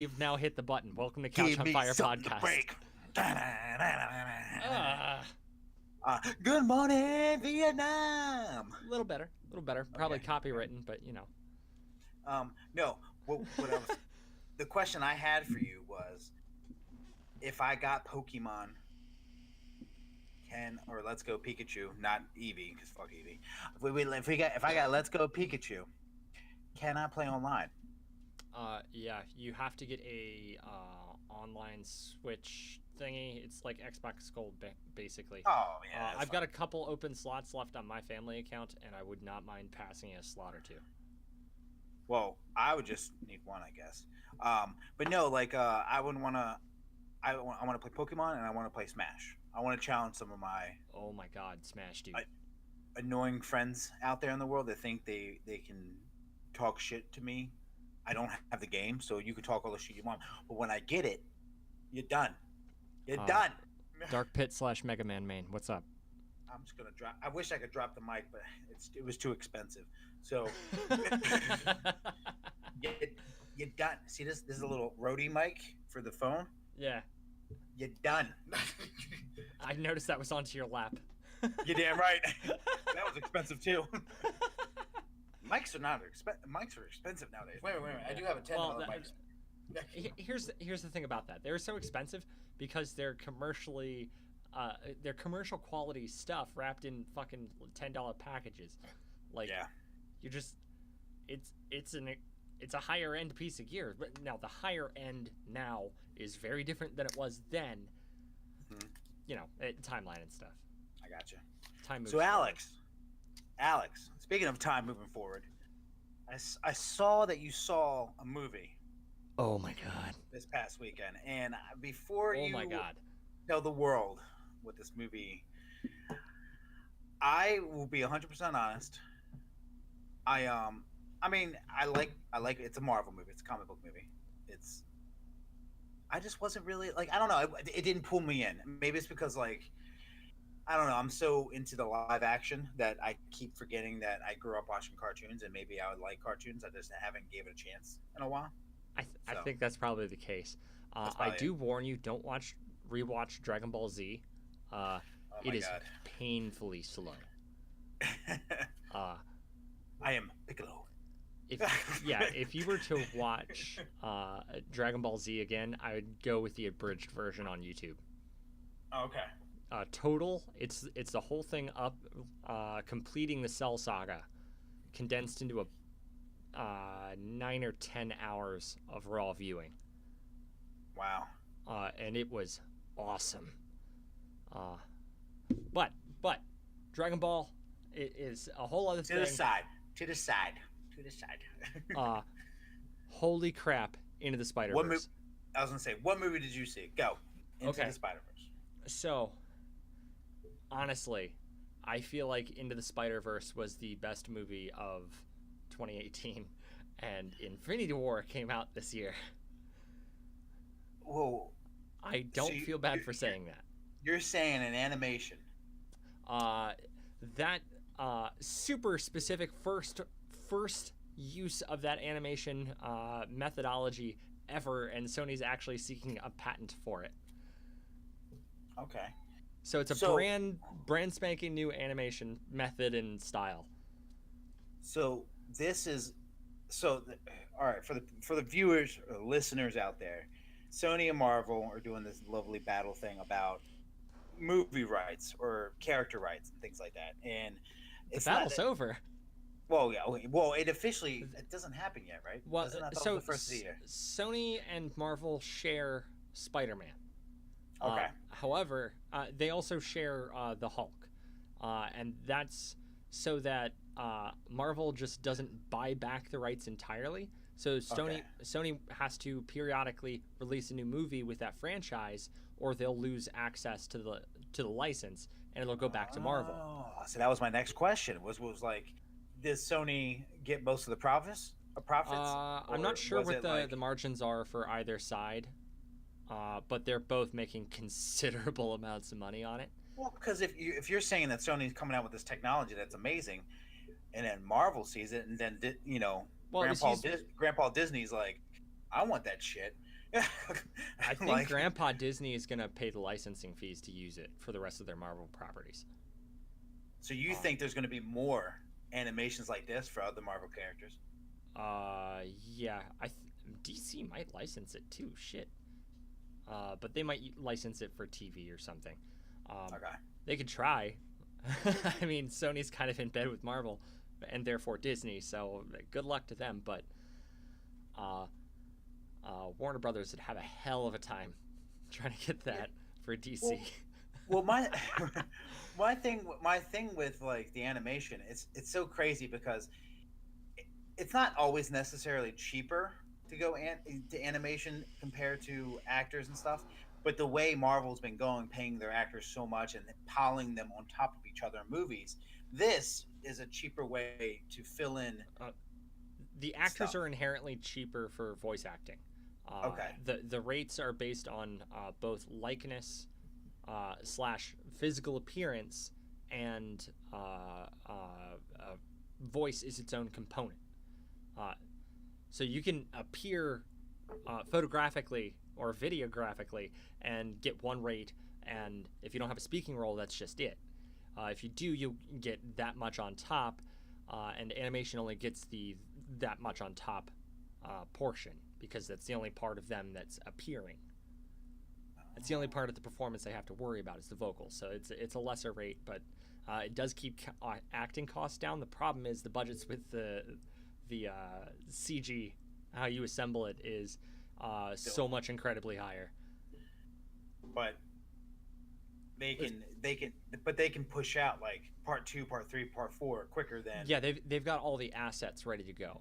You've now hit the button. Welcome to Couch Give on me Fire something to podcast. break. A Good morning, Vietnam. little better, Probably Okay. copywritten, but No. What I was, the question I had for you was, if I got Pokemon, or Let's Go Pikachu, not Eevee, because fuck Eevee. If I got Let's Go Pikachu, can I play online? Yeah, you have to get a online Switch thingy. It's like Xbox Gold, basically. Oh yeah, I've got a couple open slots left on my family account, and I would not mind passing a slot or two. Well, I would just need one, I guess. But no, I wouldn't want to. I want to play Pokemon and I want to play Smash. I want to challenge some of my Oh my God, Smash, dude! annoying friends out there in the world that think they can talk shit to me. I don't have the game, so you can talk all the shit you want. But when I get it, you're done. You're done. Dark Pit / Mega Man main. What's up? I'm just gonna drop. I wish I could drop the mic, but it was too expensive. So you're done. See this? This is a little Rode mic for the phone. Yeah, You're done. I noticed that was onto your lap. You're damn right. That was expensive too. Mics are expensive nowadays. Wait. I do have a $10 mic. Here's the thing about that. They're so expensive because they're commercial quality stuff wrapped in fucking $10 packages. Like, Yeah. you're just it's a higher end piece of gear. But now the higher end now is very different than it was then. Mhm. Timeline and stuff. I got you. Time moves So forward. Alex, speaking of time moving forward, I saw that you saw a movie Oh my God. this past weekend, and before Oh you my God. tell the world what this movie, I will be 100% honest. I mean, I like it's a Marvel movie. It's a comic book movie. I just wasn't really like, I don't know. It didn't pull me in. Maybe it's because, like, I don't know. I'm so into the live action that I keep forgetting that I grew up watching cartoons, and maybe I would like cartoons. I just haven't gave it a chance in a while. I So, think that's probably the case. that's I probably do it. warn you, don't rewatch Dragon Ball Z. Oh It my is god. painfully slow. Uh, I am Piccolo. if you were to watch Dragon Ball Z again, I would go with the abridged version on YouTube. Okay. Total, it's the whole thing up, completing the Cell Saga, condensed into a 9 or 10 hours of raw viewing. Wow. And it was awesome. But Dragon Ball is a whole other To thing. the side. To the side. To the side. Holy crap! Into the Spiderverse. I was gonna say, what movie did you see? Go. Into Okay. the Spiderverse. So, honestly, I feel like Into the Spider-Verse was the best movie of 2018, and Infinity War came out this year. Whoa. I don't So feel bad for saying that. You're saying an animation. That super specific first use of that animation methodology ever, and Sony's actually seeking a patent for it. Okay. So it's a So- brand spanking new animation method and style. So this is all right, for the viewers or listeners out there. Sony and Marvel are doing this lovely battle thing about movie rights or character rights and things like that. And The battle's over. Well, yeah, okay. Well, it doesn't happen yet, right? Well, Doesn't that so the first of the year? Sony and Marvel share Spider-Man. Okay. However, they also share the Hulk, and that's so that Marvel just doesn't buy back the rights entirely. So Sony has to periodically release a new movie with that franchise, or they'll lose access to the license, and it'll go back to Marvel. Oh, so that was my next question. Was like, does Sony get most of the profits? I'm not sure was what it the margins are for either side, but they're both making considerable amounts of money on it. Well, because if you're saying that Sony's coming out with this technology that's amazing, and then Marvel sees it, and then Well, Grandpa Disney's like, I want that shit. I think Like, Grandpa Disney is gonna pay the licensing fees to use it for the rest of their Marvel properties. so you Uh, think there's going to be more animations like this for other Marvel characters? yeah, DC might license it too. Shit. But they might license it for TV or something. Okay. They could try. I mean, Sony's kind of in bed with Marvel, and therefore Disney. So good luck to them. But uh, Warner Brothers would have a hell of a time trying to get that for DC. Well, my thing with like the animation, it's so crazy because it's not always necessarily cheaper to go to animation compared to actors and stuff. But the way Marvel's been going, paying their actors so much and piling them on top of each other in movies, this is a cheaper way to fill in uh, the actors stuff. are inherently cheaper for voice acting. Okay. The rates are based on both likeness slash physical appearance and voice is its own component. Uh, so you can appear photographically or videographically and get one rate, and if you don't have a speaking role, that's just it. If you do, you get that much on top, and animation only gets the that much on top portion because that's the only part of them that's appearing. It's the only part of the performance they have to worry about is the vocals. So it's a lesser rate, but it does keep acting costs down. The problem is the budgets with the CG, how you assemble it, is so much incredibly higher. But they can push out like part 2, part 3, part 4 quicker than. Yeah, they've got all the assets ready to go.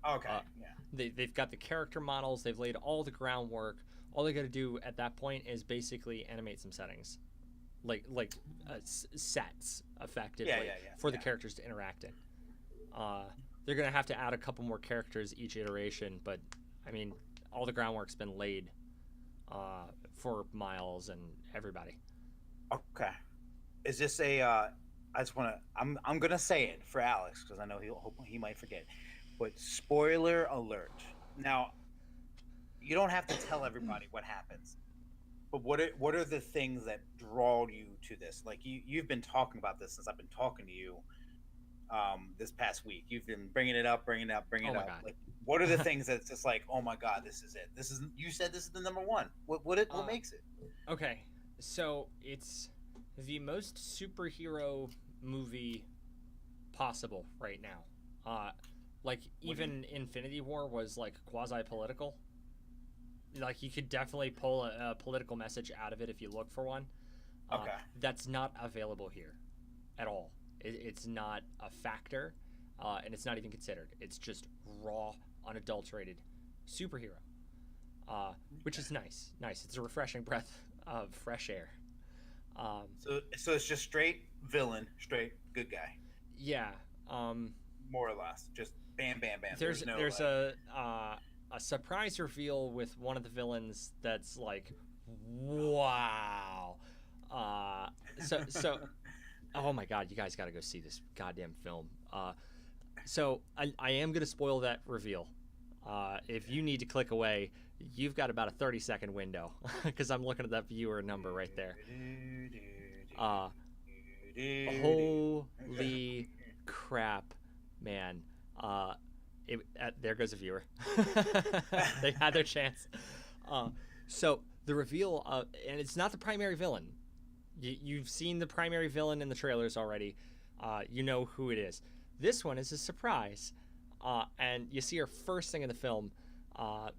Okay. Yeah. They've got the character models. They've laid all the groundwork. All they got to do at that point is basically animate some settings, like sets effectively for the characters to interact in. They're gonna have to add a couple more characters each iteration, but I mean, all the groundwork's been laid for Miles and everybody. Okay. Is this a? I just want to. I'm gonna say it for Alex because I know he might forget. But spoiler alert. Now, you don't have to tell everybody what happens. But what are the things that draw you to this? Like you've been talking about this since I've been talking to you this past week. You've been bringing it up, bringing it up, bringing it up. God. Like, what are the things that's just like, oh my God, this is it. This is you said this is the number one. What makes it? Okay, so it's the most superhero movie possible right now. Like even Infinity War was like quasi political. Like you could definitely pull a political message out of it if you look for one. Okay. That's not available here at all. It's not a factor, and it's not even considered. It's just raw, unadulterated superhero, which is nice. Nice. It's a refreshing breath of fresh air. So it's just straight villain, straight good guy. Yeah. More or less, just bam, bam, bam. There's a surprise reveal with one of the villains that's like, wow. So oh my God, you guys got to go see this goddamn film. So I am gonna spoil that reveal. If you need to click away, you've got about a 30-second window because I'm looking at that viewer number right there. Holy crap, man. There goes a viewer. They had their chance. So the reveal, and it's not the primary villain. You've seen the primary villain in the trailers already. You know who it is. This one is a surprise. And you see her first thing in the film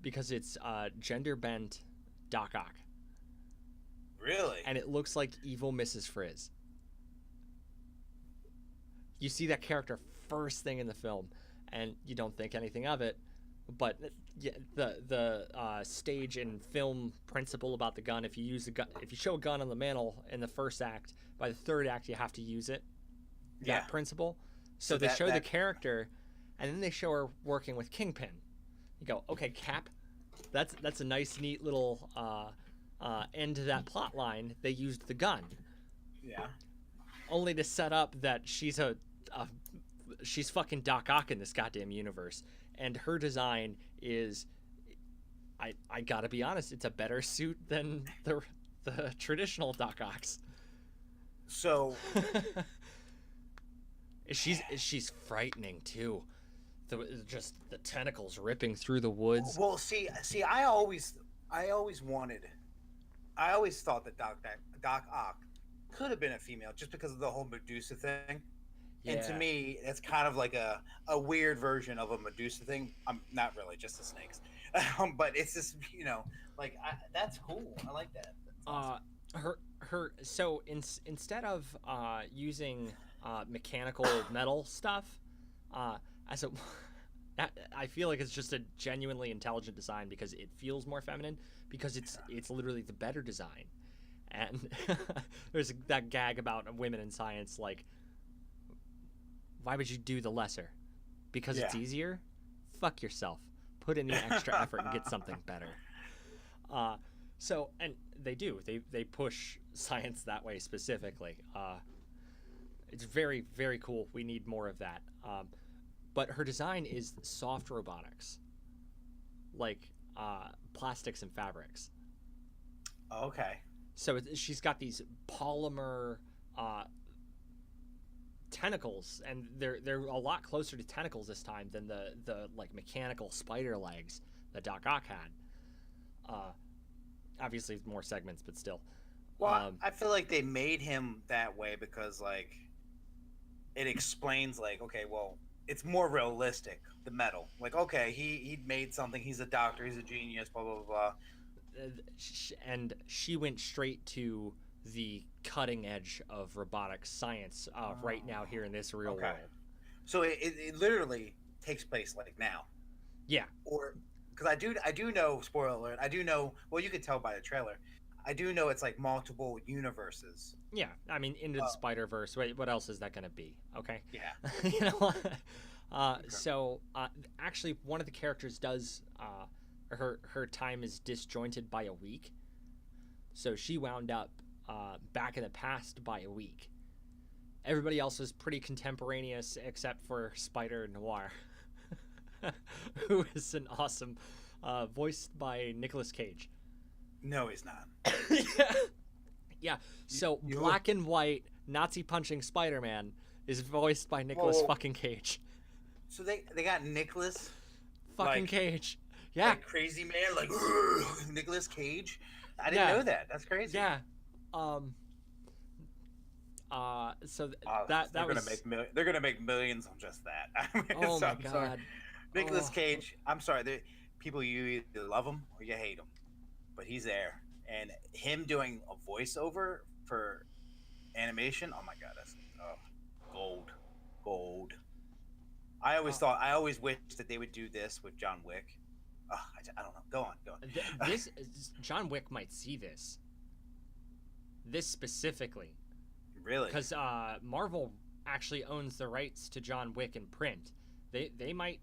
because it's gender-bent Doc Ock. Really? And it looks like evil Mrs. Frizz. You see that character first thing in the film, and you don't think anything of it. But the stage and film principle about the gun, if you use the gun, if you show a gun on the mantle in the first act, by the third act you have to use it. That principle. So they show the character, and then they show her working with Kingpin. You go, okay, Cap. That's a nice, neat little end to that plot line. They used the gun. Yeah. Only to set up that she's she's fucking Doc Ock in this goddamn universe, and her design is I gotta be honest, it's a better suit than the traditional Doc Ock's. So she's frightening too. Just the tentacles ripping through the woods. well, see, I always thought that Doc Ock could have been a female just because of the whole Medusa thing. And to Yeah. me, it's kind of like a weird version of a Medusa thing. I'm not really just the snakes, but it's just like that's cool. I like that. That's awesome. Her so instead of using mechanical metal stuff, as a I feel like it's just a genuinely intelligent design because it feels more feminine because it's literally the better design. And there's that gag about women in science, like, why would you do the lesser? Because it's easier? Fuck yourself. Put in the extra effort and get something better. So, and they do. They push science that way specifically. It's very, very cool. We need more of that. But her design is soft robotics, like plastics and fabrics. Okay. So she's got these polymer tentacles, and they're a lot closer to tentacles this time than the like mechanical spider legs that Doc Ock had. Obviously, more segments, but still. Well, I feel like they made him that way because like it explains like okay, well, it's more realistic. The metal, like okay, he made something. He's a doctor. He's a genius. Blah blah blah. Blah. And she went straight to the cutting edge of robotic science right now here in this real world. So it literally takes place like now. Yeah. Or because I do know, spoiler alert, I do know, well, you could tell by the trailer, I do know it's like multiple universes. Yeah, I mean, Into the Spiderverse. What else is that going to be? Okay. Yeah. You know. So actually, one of the characters does her time is disjointed by a week. So she wound up back in the past by a week. Everybody else was pretty contemporaneous except for Spider Noir, who is an awesome, voiced by Nicolas Cage. No, he's not. Yeah. So black and white Nazi punching Spider-Man is voiced by Nicolas fucking Cage. So they got Nicolas fucking like, Cage. Yeah. Like crazy man, like Nicolas Cage. I didn't know that. That's crazy. Yeah. So that was they're gonna make millions on just that. I mean, oh my god. Nicolas Cage. I'm sorry. People, you either love him or you hate him, but he's there, and him doing a voiceover for animation. Oh my god, that's gold. I always wished that they would do this with John Wick. I don't know. Go on. This John Wick might see this specifically. Really? Because Marvel actually owns the rights to John Wick in print. They might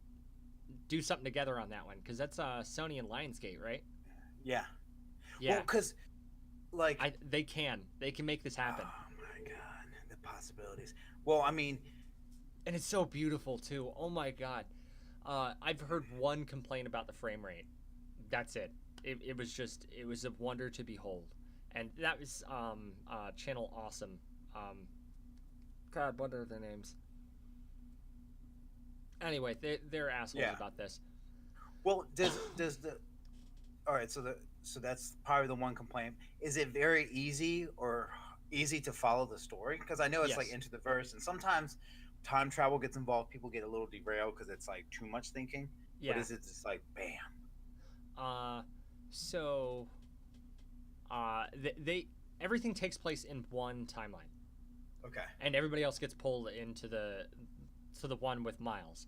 do something together on that one because that's Sony and Lionsgate, right? Yeah. Yeah. Well, because like they can make this happen. Oh my god, the possibilities. Well, I mean, and it's so beautiful too. Oh my god. I've heard one complaint about the frame rate. That's it. It was a wonder to behold. And that was Channel Awesome. God, what are their names? Anyway, they're assholes about this. Well, does the all right? So that's probably the one complaint. Is it very easy to follow the story? Because I know it's like Into the Verse, and sometimes time travel gets involved. People get a little derailed because it's like too much thinking. Yeah. But is it just like bam? So they everything takes place in one timeline. Okay. And everybody else gets pulled into the one with Miles.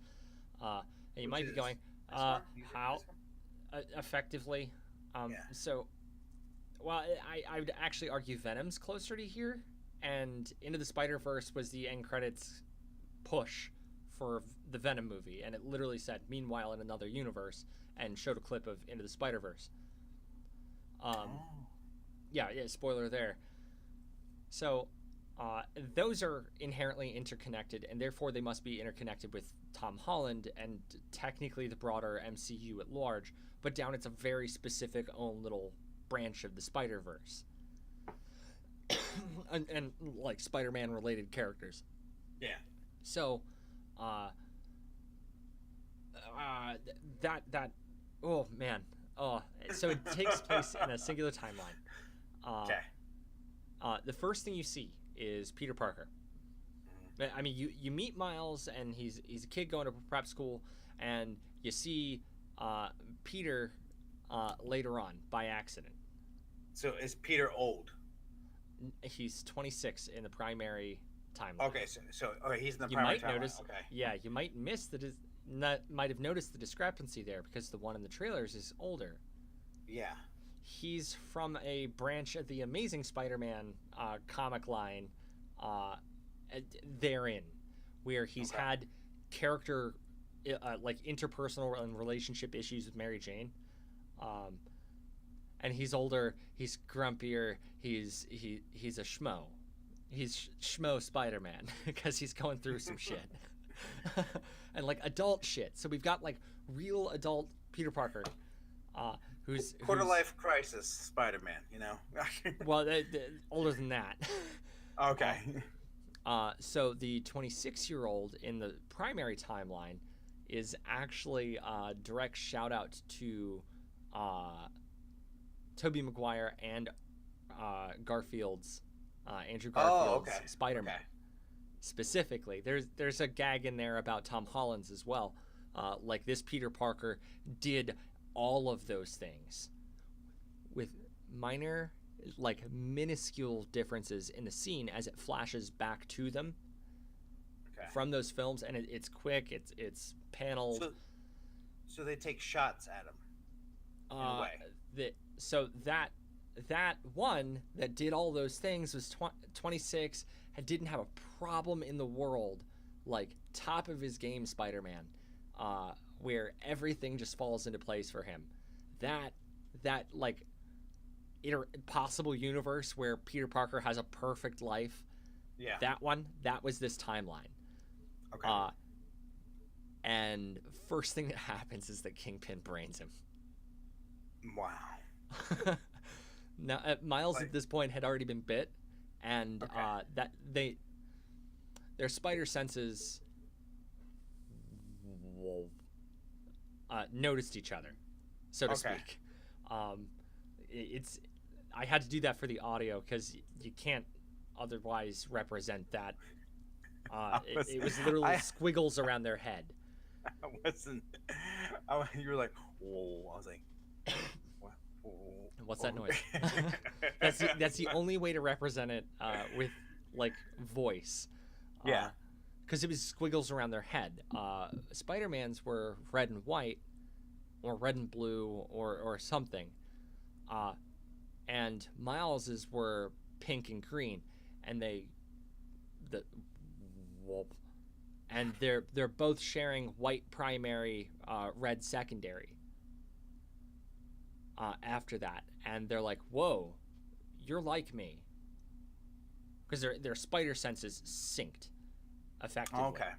And you might be going, how effectively? So, well, I would actually argue Venom's closer to here, and Into the Spider-Verse was the end credits push for the Venom movie, and it literally said, "Meanwhile, in another universe," and showed a clip of Into the Spider-Verse. Yeah, spoiler there. So, those are inherently interconnected, and therefore they must be interconnected with Tom Holland and technically the broader MCU at large, but down it's a very specific own little branch of the Spider-Verse. and like Spider-Man related characters. Yeah. So, that oh man, so it takes place in a singular timeline. Okay. The first thing you see is Peter Parker. I mean, you meet Miles, and he's a kid going to prep school, and you see Peter later on by accident. So is Peter old? He's 26 in the primary timeline. Okay, so he's in the You primary might timeline. notice, Okay. yeah, you might might have noticed the discrepancy there because the one in the trailers is older. Yeah. He's from a branch of the Amazing Spider-Man comic line therein, where he's had character like interpersonal and relationship issues with Mary Jane, and he's older, he's grumpier, he's a schmo. He's schmo Spider-Man because he's going through some shit. And like adult shit. So we've got like real adult Peter Parker, who's quarter life crisis Spider-Man, you know. well, older than that. Okay. So the 26-year-old in the primary timeline is actually a direct shout out to Tobey Maguire and Garfield's Andrew Garfield's Spider-Man. Okay. Specifically, there's a gag in there about Tom Holland's as well. Like this Peter Parker did all of those things with minor, like minuscule differences in the scene as it flashes back to them from those films, and it's quick, it's paneled. So they take shots at him. In a way. So that one that did all those things was 26 and didn't have a problem in the world, like top of his game Spider-Man, where everything just falls into place for him. That like possible universe where Peter Parker has a perfect life. Yeah. That was this timeline. Okay. And first thing that happens is that Kingpin brains him. Wow. Now, Miles at this point had already been bit, and that their spider senses noticed each other, so to speak. I had to do that for the audio because you can't otherwise represent that. It was literally squiggles around their head. You were like, whoa. I was like, what's that noise? That's the only way to represent it with like voice. Yeah. Because it was squiggles around their head. Spider-Man's were red and white, or red and blue, or something. And Miles's were pink and green, and they're both sharing white primary, red secondary. After that, and they're like, "Whoa, you're like me," because their spider senses synced effectively. Okay.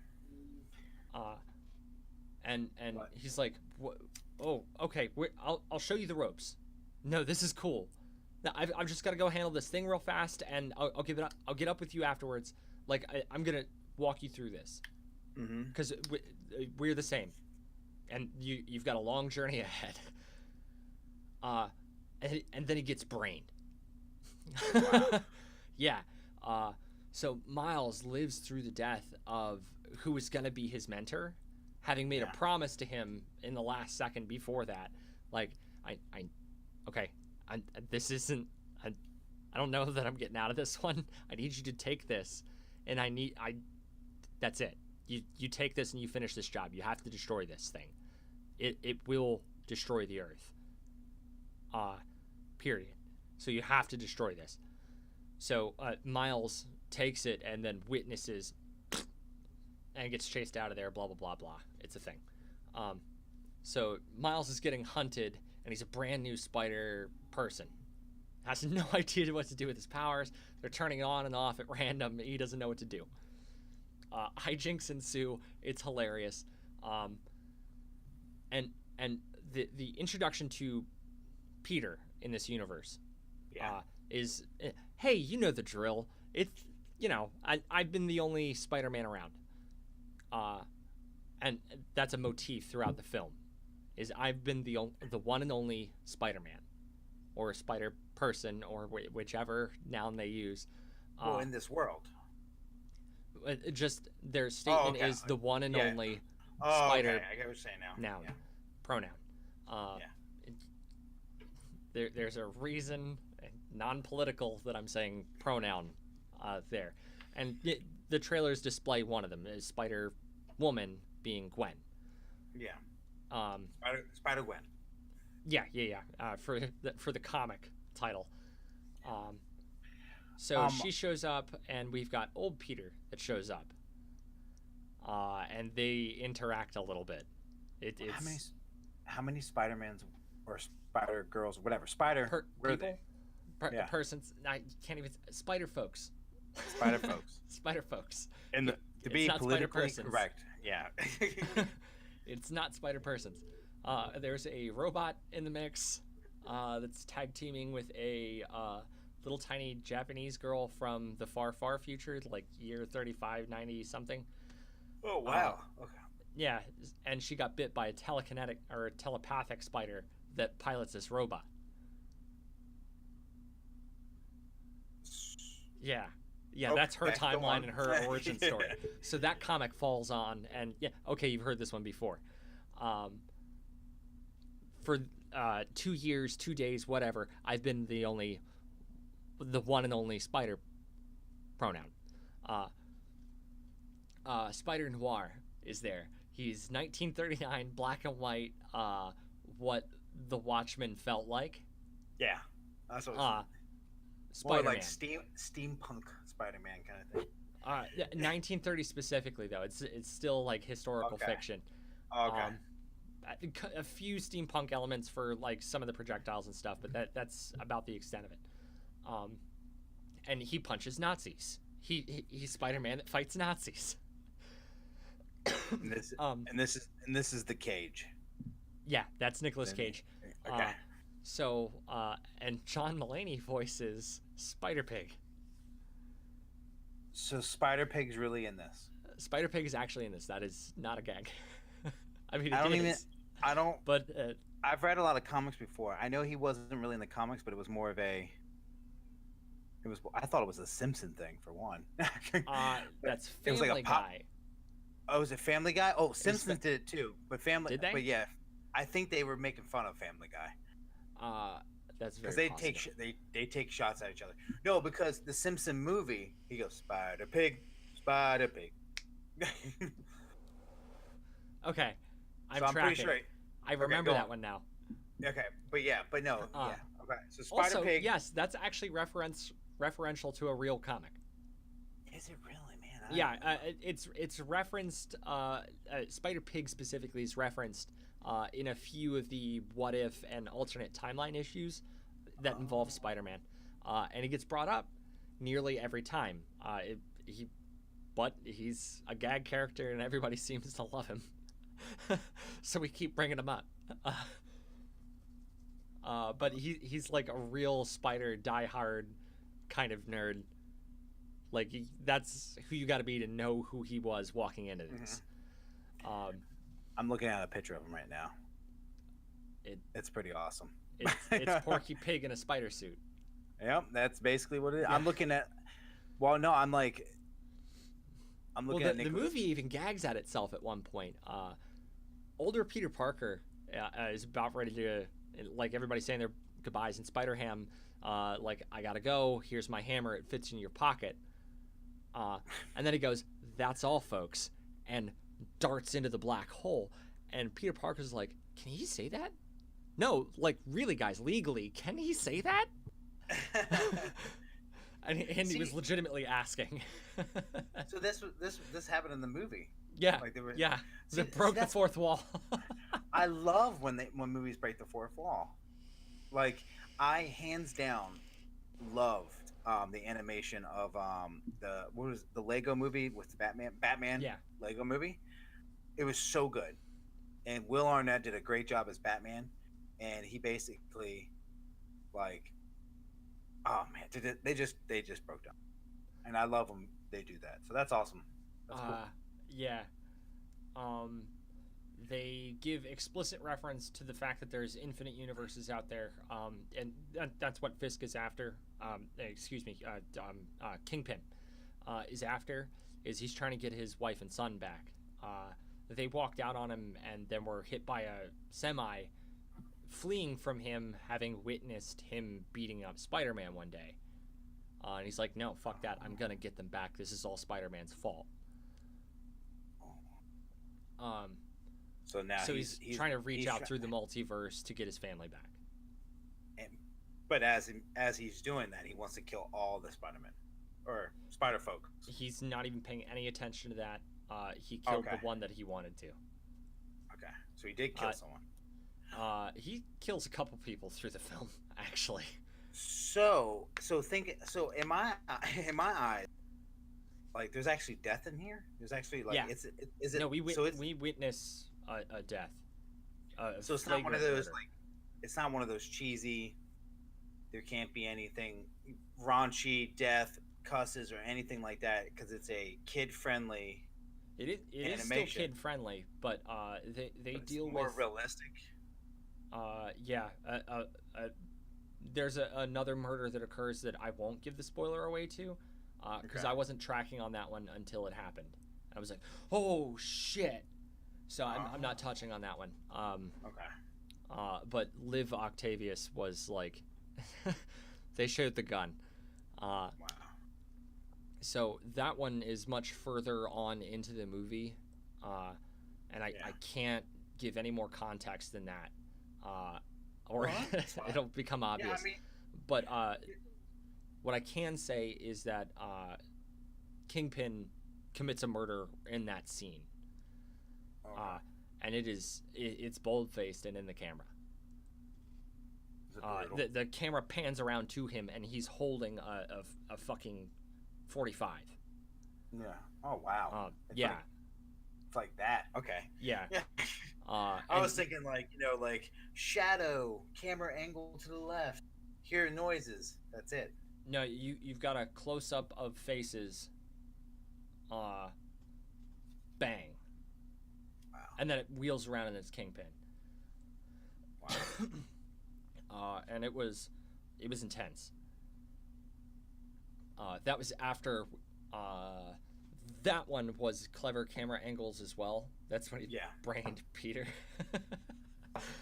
And he's like, "Oh, okay. I'll show you the ropes. No, this is cool. Now, I've just got to go handle this thing real fast, and I'll give it up. I'll get up with you afterwards. Like I'm gonna walk you through this, because we're the same, and you've got a long journey ahead." And then he gets brained. Wow. Yeah. So Miles lives through the death of who was going to be his mentor, having made a promise to him in the last second before that. Like, this isn't, I don't know that I'm getting out of this one. I need you to take this, and that's it. You take this and you finish this job. You have to destroy this thing. It will destroy the Earth. Period. So you have to destroy this. So Miles takes it and then witnesses and gets chased out of there, blah, blah, blah, blah. It's a thing. So Miles is getting hunted, and he's a brand new spider person. Has no idea what to do with his powers. They're turning on and off at random. He doesn't know what to do. Hijinks ensue. It's hilarious. And the introduction to Peter in this universe is, hey, you know the drill. It's, I've been the only Spider-Man around. And that's a motif throughout the film, is I've been the one and only Spider-Man, or Spider Person, or whichever noun they use. Well, in this world. Just their statement is the one and only Spider. Okay. I get what you're saying now. Noun, pronoun. There's a reason, non-political, that I'm saying pronoun there, and the trailers display one of them is Spider Woman being Gwen. Yeah. Spider Gwen. Yeah. For the comic title. So she shows up, and we've got old Peter that shows up, and they interact a little bit. It's how many Spider-Mans or Spider-Girls, whatever, people? Persons. I can't even. Spider folks. Spider folks. Spider folks. And to be politically correct, yeah. It's not Spider Persons. There's a robot in the mix that's tag teaming with a little tiny Japanese girl from the far, far future, like year 3590 something. Oh, wow. Okay. Yeah, and she got bit by a telekinetic or telepathic spider that pilots this robot. Yeah, that's her timeline and her origin story. So that comic falls on, and you've heard this one before. For 2 years, 2 days, whatever, I've been the one and only Spider pronoun. Spider Noir is there. He's 1939, black and white. What the Watchmen felt like. Yeah, that's what. Spider-Man. More like steampunk Spider-Man kind of thing. 1930 specifically, though. It's still like historical fiction. Okay. A few steampunk elements for like some of the projectiles and stuff, but that's about the extent of it. And he punches Nazis. He's Spider-Man that fights Nazis. And this is the Cage. Yeah, that's Nicolas Cage. Okay. And John Mulaney voices Spider-Pig. So Spider-Pig's really in this? Spider-Pig is actually in this. That is not a gag. I mean, But I've read a lot of comics before. I know he wasn't really in the comics, but it was more of I thought it was a Simpson thing for one. That's Family Guy. Oh, was it Family Guy? Oh, Simpsons did it too. But Did they? But yeah, I think they were making fun of Family Guy. That's very possible. They take shots at each other. No, because the Simpson movie, he goes Spider Pig, Spider Pig. Okay, I'm pretty tracking. sure. I remember that one now. Okay, but no, yeah. Okay, so Spider Pig. Yes, that's actually referential to a real comic. Is it really, man? It's referenced. Spider Pig specifically is referenced in a few of the what if and alternate timeline issues that involve Spider-Man, and he gets brought up nearly every time. But he's a gag character, and everybody seems to love him, so we keep bringing him up. But he's like a real Spider diehard kind of nerd. Like that's who you got to be to know who he was walking into this. I'm looking at a picture of him right now. It's pretty awesome. It's Porky Pig in a spider suit. Yep, that's basically what it is. Yeah. I'm looking at. Well, no, I'm looking at the movie even gags at itself at one point. Older Peter Parker is about ready to, like, everybody saying their goodbyes, and Spider-Ham, like, I gotta go. Here's my hammer. It fits in your pocket. And then he goes, "That's all, folks," and darts into the black hole. And Peter Parker's like, "Can he say that? No, like, really, guys, legally, can he say that?" and he was legitimately asking. So this happened in the movie. Yeah, like they broke the fourth wall. I love when movies break the fourth wall. Like, I hands down loved the animation of the Lego movie with the Batman yeah. Lego movie. It was so good. and Will Arnett did a great job as Batman, and he basically like, oh man, they just broke down, and I love them. They do that, so that's awesome. That's cool. Yeah. Um, they give explicit reference to the fact that there's infinite universes out there, and that's what Fisk is after. Excuse me, Kingpin is after. Is he's trying to get his wife and son back. They walked out on him and then were hit by a semi, fleeing from him, having witnessed him beating up Spider-Man one day. And he's like, no, fuck that. I'm going to get them back. This is all Spider-Man's fault. So now he's trying to reach out through the multiverse to get his family back. But as he's doing that, he wants to kill all the Spider-Men or Spider-Folk. He's not even paying any attention to that. He killed the one that he wanted to. Okay, so he did kill someone. He kills a couple people through the film, actually. So in my eyes, like there's actually death in here. There's actually like is it? No, we witness a death. So it's not one of those like, it's not one of those cheesy. There can't be anything raunchy, death, cusses, or anything like that because it's a kid-friendly. It is still kid-friendly, but they deal with more realistic. There's another murder that occurs that I won't give the spoiler away to, because I wasn't tracking on that one until it happened. I was like, oh shit! So I'm not touching on that one. But Liv Octavius was like, they showed the gun. Wow. So that one is much further on into the movie, and I can't give any more context than that, or it'll become obvious. Yeah, but what I can say is that Kingpin commits a murder in that scene, and it's bold-faced and in the camera. The camera pans around to him, and he's holding a fucking 45. Yeah. Oh wow. It's like that. Okay. Yeah. I was thinking like shadow, camera angle to the left, hear noises. That's it. No, you've got a close up of faces. Bang. Wow. And then it wheels around and it's Kingpin. Wow. And it was intense. That was after that one was clever camera angles as well. That's when he brained Peter.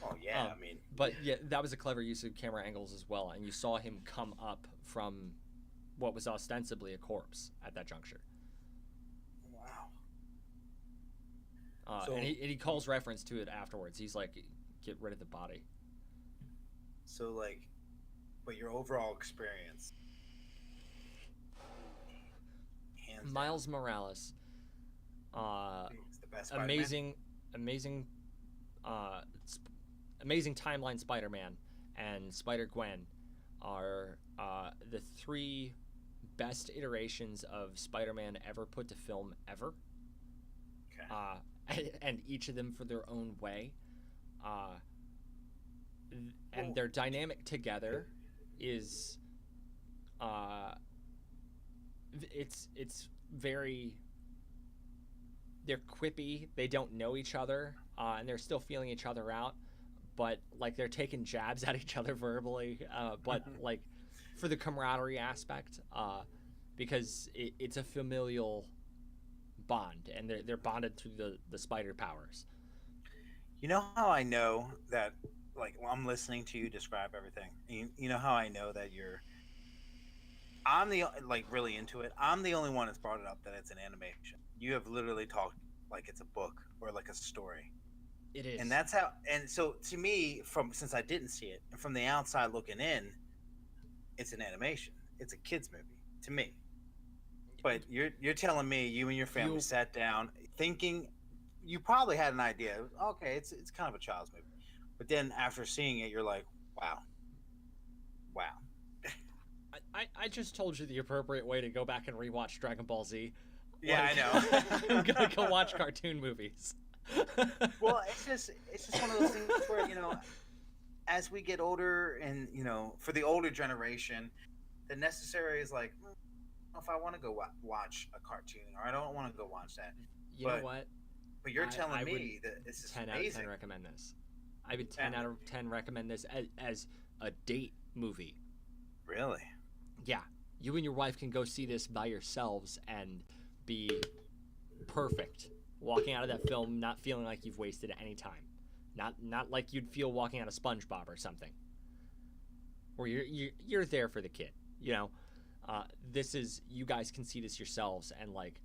Oh yeah, I mean. But yeah, that was a clever use of camera angles as well, and you saw him come up from what was ostensibly a corpse at that juncture. Wow. And he calls reference to it afterwards. He's like, "Get rid of the body." So like, but your overall experience. Miles Morales, the best amazing timeline Spider-Man and Spider-Gwen are the three best iterations of Spider-Man ever put to film ever. Okay. And each of them for their own way, and their dynamic together is it's very, they're quippy, they don't know each other, and they're still feeling each other out, but like they're taking jabs at each other verbally, but like for the camaraderie aspect, because it's a familial bond, and they're bonded through the spider powers. You know how I know that, like, while I'm listening to you describe everything, you know how I know that I'm the, like, really into it. I'm the only one that's brought it up that it's an animation. You have literally talked like it's a book or like a story. It is. And that's how, and so to me, since I didn't see it, and from the outside looking in, it's an animation. It's a kid's movie to me. But you're telling me you and your family sat down thinking, you probably had an idea. Okay, it's kind of a child's movie. But then after seeing it, you're like, wow. I just told you the appropriate way to go back and rewatch Dragon Ball Z. Yeah, I know. I'm gonna go watch cartoon movies. Well, it's just one of those things where as we get older, and for the older generation, the necessary is like, if I want to go watch a cartoon, or I don't want to go watch that, You know but what? you're telling I would me that this is 10 out of 10 amazing. recommend this. I would 10 Yeah, out of 10 recommend this as a date movie. really? Yeah, you and your wife can go see this by yourselves and be perfect. Walking out of that film not feeling like you've wasted any time. Not like you'd feel walking out of SpongeBob or something. Where you're there for the kid, you know. This is you guys can see this yourselves and like,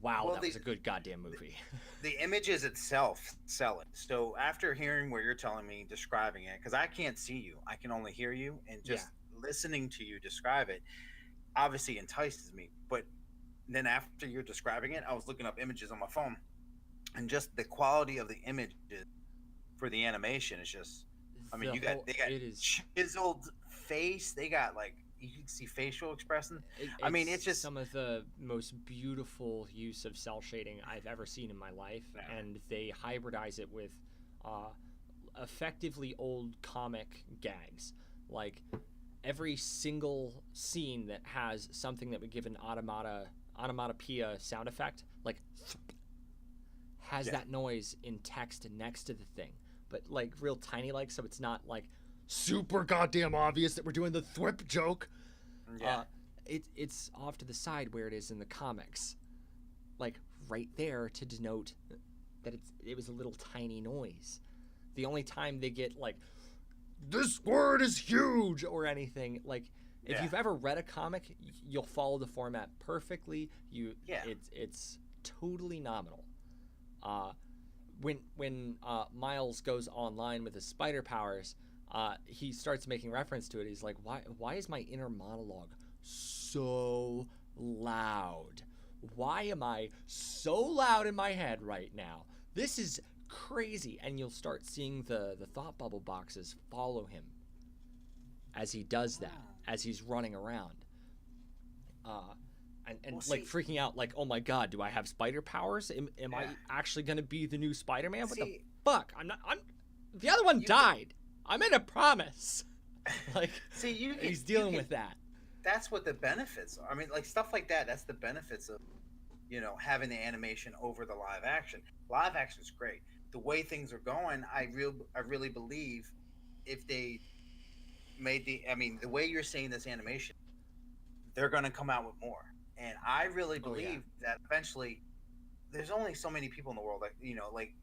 wow, Well, that was a good goddamn movie. the images itself sell it. So after hearing what you're telling me, describing it, because I can't see you, I can only hear you, and Yeah, just listening to you describe it obviously entices me. But then after you're describing it, I was looking up images on my phone, and just the quality of the images for the animation is just. I mean, the whole they got it is chiseled face. They got like you can see facial expression. I mean, it's it's just some of the most beautiful use of cell shading I've ever seen in my life, yeah, and they hybridize it with uh, effectively old comic gags. Like every single scene that has something that would give an automatopoeia sound effect, like has yeah, that noise in text next to the thing, but like real tiny, like so it's not like super goddamn obvious that we're doing the thwip joke. yeah. uh, it's off to the side where it is in the comics, like right there to denote that it was a little tiny noise. The only time they get like this word is huge or anything like if Yeah. you've ever read a comic, you'll follow the format perfectly. Yeah. It's totally nominal. Uh, when Miles goes online with his spider powers, he starts making reference to it. He's like, why is my inner monologue so loud? Why am I so loud in my head right now? This is crazy. And you'll start seeing the thought bubble boxes follow him as he does that, as he's running around. Uh, and Well, like see, freaking out, like, oh my god, do I have spider powers? Am I yeah. actually gonna be the new Spider-Man? What the See, fuck? I'm not. I'm. The other one you can died. I made a promise. Like, see he's you dealing can. with that. That's what the benefits are. I mean, like stuff like that. That's the benefits of having the animation over the live action. Live action is great. The way things are going, I really believe if they made I mean, the way you're saying this animation, they're going to come out with more. And I really Oh yeah. believe that eventually, there's only so many people in the world, like like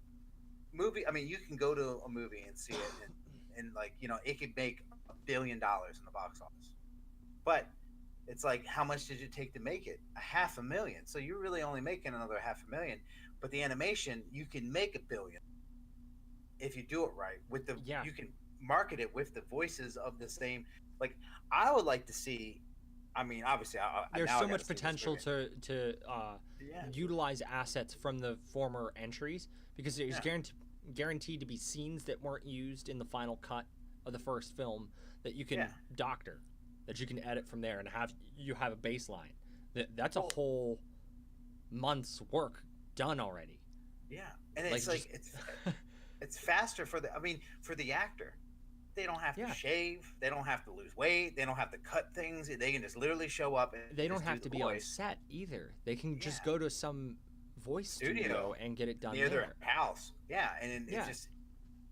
movie. I mean, you can go to a movie and see it, and like it could make $1 billion in the box office. But it's like, how much did it take to make it? $500,000. So you're really only making another 500,000. But the animation, you can make $1 billion if you do it right. Yeah. You can market it with the voices of the same. Like, I would like to see. I mean, obviously, There's now I so got to much see this potential movie. to Yeah, utilize assets from the former entries because there's yeah, guaranteed to be scenes that weren't used in the final cut of the first film that you can yeah. doctor, that you can edit from there and have a baseline. That's a Well, whole month's work done already. yeah, and Like it's just like it's faster for the. I mean, for the actor. They don't have to yeah, shave. They don't have to lose weight. They don't have to cut things. They can just literally show up and they don't just do have the to be on voice. set either. They can Yeah, just go to some voice studio studio and get it done near their there. house. Yeah, and then it Yeah, just.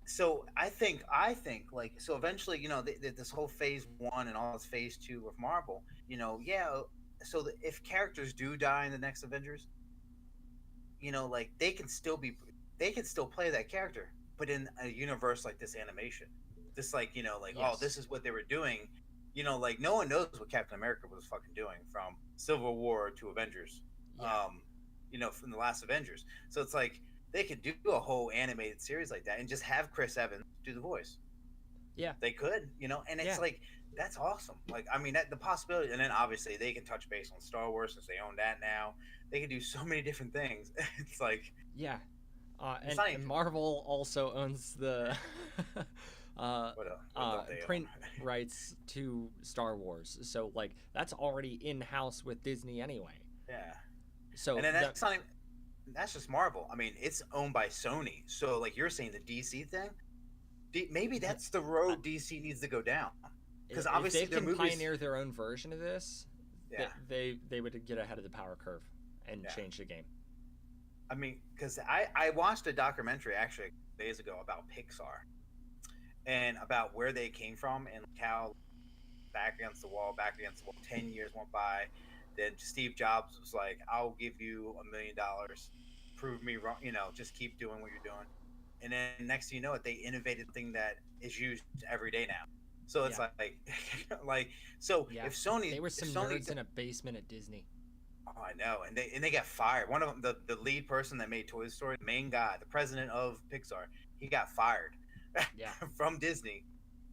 So I think like so eventually this whole phase 1 and all this phase 2 of Marvel. Yeah. So if characters do die in the next Avengers, like they can still play that character, but in a universe like this animation, just like like, oh, yes, this is what they were doing. Like no one knows what Captain America was fucking doing from Civil War to Avengers, yeah, from the last Avengers. So it's like they could do a whole animated series like that and just have Chris Evans do the voice. yeah, They could, and it's yeah. like that's awesome. Like, I mean, that the possibility, and then obviously they can touch base on Star Wars since they own that now. They can do so many different things. It's like Yeah, it's not and even, Marvel also owns the what don't they own? print rights to Star Wars, so like that's already in house with Disney anyway. Yeah, So and then the that's not even, that's just Marvel. I mean, it's owned by Sony. So like you're saying, the DC thing, maybe Yeah, that's the I, road DC needs to go down. Because if they obviously their can movies, pioneer their own version of this, yeah, they would get ahead of the power curve and yeah. change the game. I mean, because I watched a documentary actually days ago about Pixar and about where they came from and how back against the wall. 10 years went by. Then Steve Jobs was like, "I'll give you $1 million, prove me wrong. Just keep doing what you're doing." And then next thing you know, it they innovated something that is used every day now. So it's Yeah, like, like, so yeah. They were if some Sony, nerds in a basement at Disney. oh, I know, and they got fired. One of them, the lead person that made Toy Story, the main guy, the president of Pixar, he got fired Yeah. from Disney,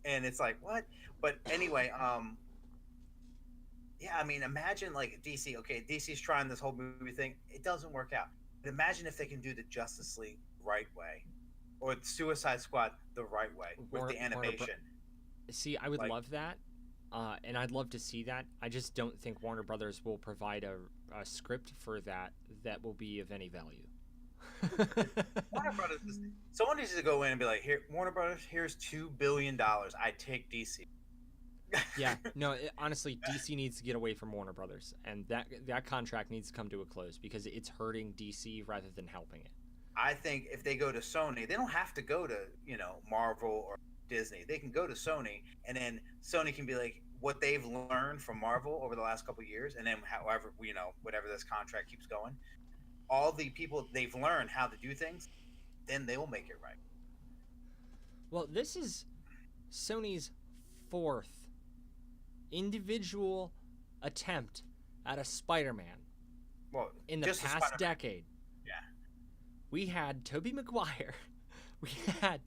and it's like what? But anyway, yeah, I mean, imagine like DC. Okay, DC's trying this whole movie thing. It doesn't work out. But imagine if they can do the Justice League right way, or the Suicide Squad the right way with the Warner animation. See, I would Like, love that, and I'd love to see that. I just don't think Warner Brothers will provide a script for that that will be of any value. Warner Brothers, someone needs to go in and be like, "Here, Warner Brothers, here's $2 billion. I take DC." Yeah, no, honestly, DC needs to get away from Warner Brothers, and that contract needs to come to a close because it's hurting DC rather than helping it. I think if they go to Sony, they don't have to go to Marvel or Disney. They can go to Sony, and then Sony can be like what they've learned from Marvel over the last couple of years, and then however whatever this contract keeps going, all the people they've learned how to do things, then they will make it right. Well, this is Sony's fourth individual attempt at a Spider-Man Well, in the just past decade. yeah, We had Tobey Maguire, we had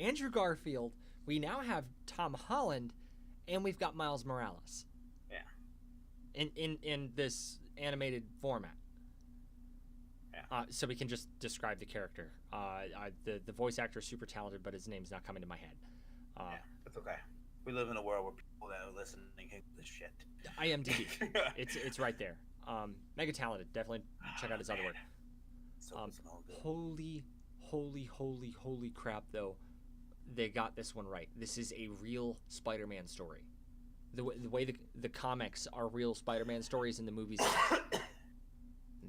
Andrew Garfield, we now have Tom Holland, and we've got Miles Morales yeah, in this animated format. yeah, So we can just describe the character. The voice actor is super talented, but his name's not coming to my head. yeah. That's okay. We live in a world where people that are listening can do this shit. IMDb, it's right there. Mega talented. Definitely check out his other work. So good. Holy crap! Though they got this one right. This is a real Spider-Man story. The way the comics are real Spider-Man stories and the movies.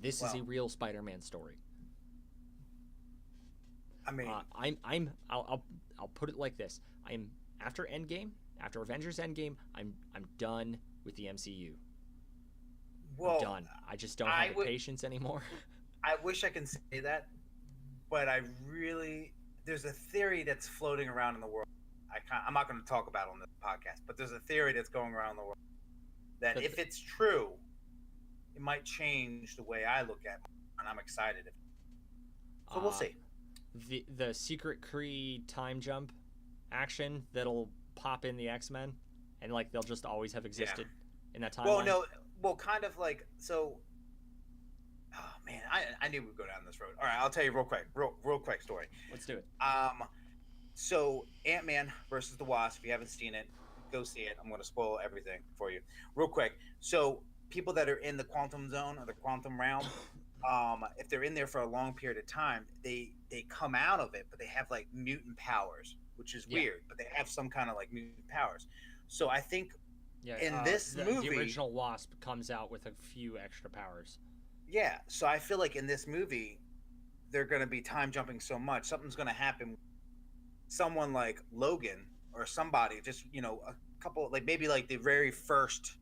This is a real Spider-Man story. I mean, I'll put it like this. I'm after Endgame, after Avengers Endgame, I'm done with the MCU. I'm done. I just don't have the patience anymore. I wish I can say that, but there's a theory that's floating around in the world. I'm not going to talk about it on this podcast, but there's a theory that's going around the world that if it's true, it might change the way I look at it, and I'm excited. So we'll see. The secret Kree time jump action that'll pop in the X-Men, and like they'll just always have existed in that timeline. Kind of like so. Oh man, I knew we'd go down this road. All right, I'll tell you real quick story. Let's do it. So Ant-Man versus the Wasp. If you haven't seen it, go see it. I'm going to spoil everything for you, real quick. So people that are in the quantum zone or the quantum realm, if they're in there for a long period of time, they come out of it, but they have like mutant powers, which is weird. But they have some kind of like mutant powers. So I think in this movie, the original Wasp comes out with a few extra powers. Yeah, so I feel like in this movie, they're going to be time jumping so much. Something's going to happen. Someone like Logan or somebody, just a couple, like maybe like the very first,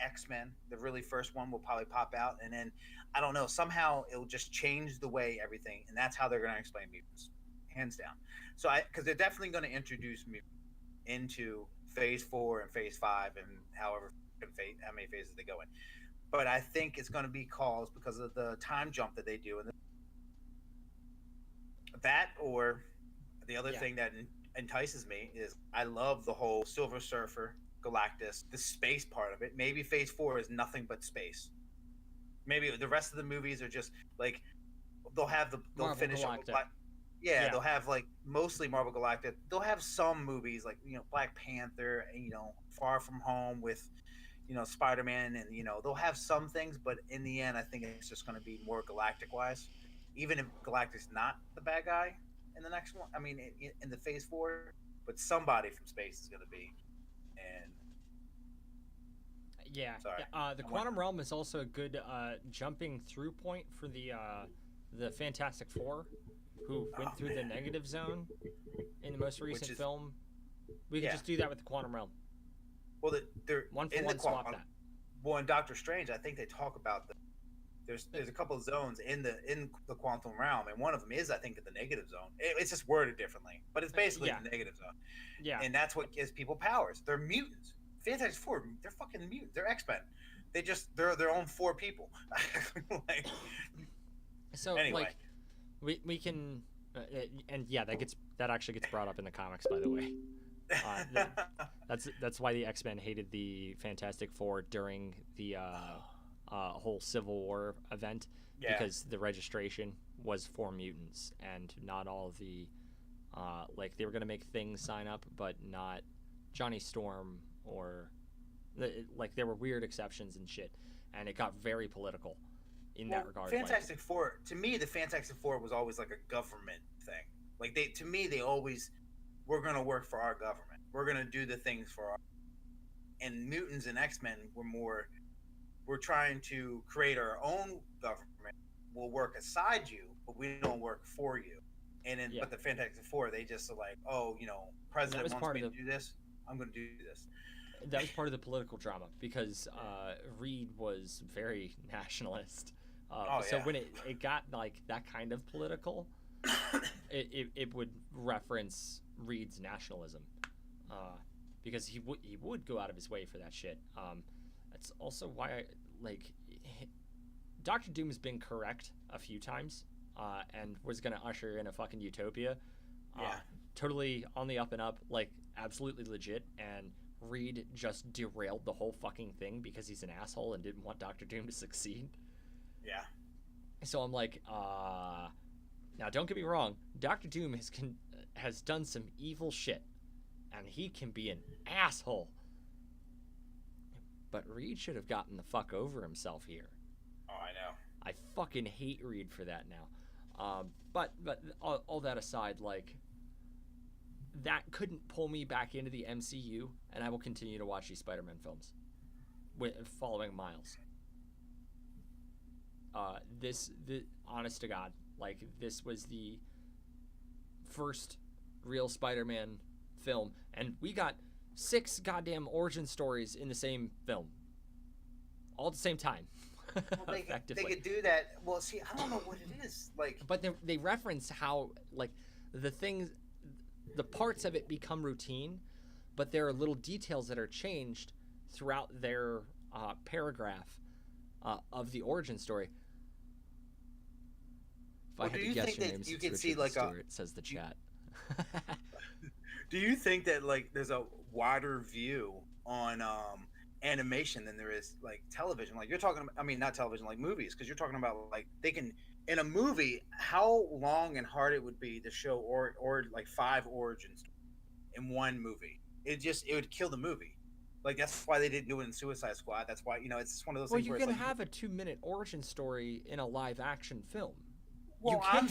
X-Men, the really first one will probably pop out, and then I don't know. Somehow it will just change the way everything, and that's how they're going to explain mutants, hands down. So because they're definitely going to introduce mutants into Phase 4 and Phase 5, and how many phases they go in. But I think it's going to be caused because of the time jump that they do, and that or the other thing that entices me is I love the whole Silver Surfer, Galactus, the space part of it. Maybe Phase 4 is nothing but space. Maybe the rest of the movies are just like they'll finish up. They'll have like mostly Marvel Galactic. They'll have some movies like Black Panther, and Far From Home with Spider-Man, and they'll have some things, but in the end, I think it's just going to be more galactic wise. even if Galactic's not the bad guy in the next one. I mean, in the Phase 4, but somebody from space is going to be. And Yeah. sorry, The quantum realm is also a good jumping through point for the Fantastic Four, who went through the negative zone in the most recent film. We could just do that with the quantum realm. Well, they're one for one swap that. Well, in Doctor Strange, I think they talk about there's a couple of zones in the quantum realm, and one of them is, I think, in the negative zone. It's just worded differently, but it's basically the negative zone. Yeah. And that's what gives people powers. They're mutants. Fantastic Four, they're fucking mutants. They're X-Men. They're their own 4 people. So anyway, we can, and yeah, that actually gets brought up in the comics, by the way. That's why the X-Men hated the Fantastic Four during the whole Civil War event, because the registration was for mutants and not all of the like they were gonna make Things sign up, but not Johnny Storm, or like there were weird exceptions and shit, and it got very political in that regard. Fantastic Four, to me, the Fantastic Four was always like a government thing. Like they always, we're gonna work for our government. We're gonna do the things for our. And mutants and X-Men were more, we're trying to create our own government. We'll work aside you, but we don't work for you. And then, but the Fantastic Four, they just are like, oh, president wants me to do this, I'm going to do this. That was part of the political drama, because Reed was very nationalist. So when it got like that kind of political, it would reference Reed's nationalism, because he would go out of his way for that shit. That's also why Doctor Doom has been correct a few times, and was gonna usher in a fucking utopia. Totally on the up and up, like absolutely legit. And Reed just derailed the whole fucking thing because he's an asshole and didn't want Doctor Doom to succeed. Yeah. So I'm like, now don't get me wrong, Doctor Doom has done some evil shit, and he can be an asshole. But Reed should have gotten the fuck over himself here. Oh, I know. I fucking hate Reed for that now. But all that aside, like, that couldn't pull me back into the MCU, and I will continue to watch these Spider-Man films following Miles. Honest to God, like, this was the first real Spider-Man film, and we got 6 goddamn origin stories in the same film, all at the same time. Well, they could do that. Well, see, I don't know what it is like, but they reference how, like, the parts of it become routine, but there are little details that are changed throughout their paragraph of the origin story. If I had to guess, your name, you can see like Stewart, says the chat. Do you think that, like, there's a wider view on animation than there is like television? Like, you're talking about, I mean, not television, like movies, because you're talking about, like, they can, in a movie, how long and hard it would be to show or like 5 origins in one movie. It would kill the movie. Like, that's why they didn't do it in Suicide Squad. That's why, it's just one of those things. Well, you can have a 2-minute origin story in a live action film. Well, you can.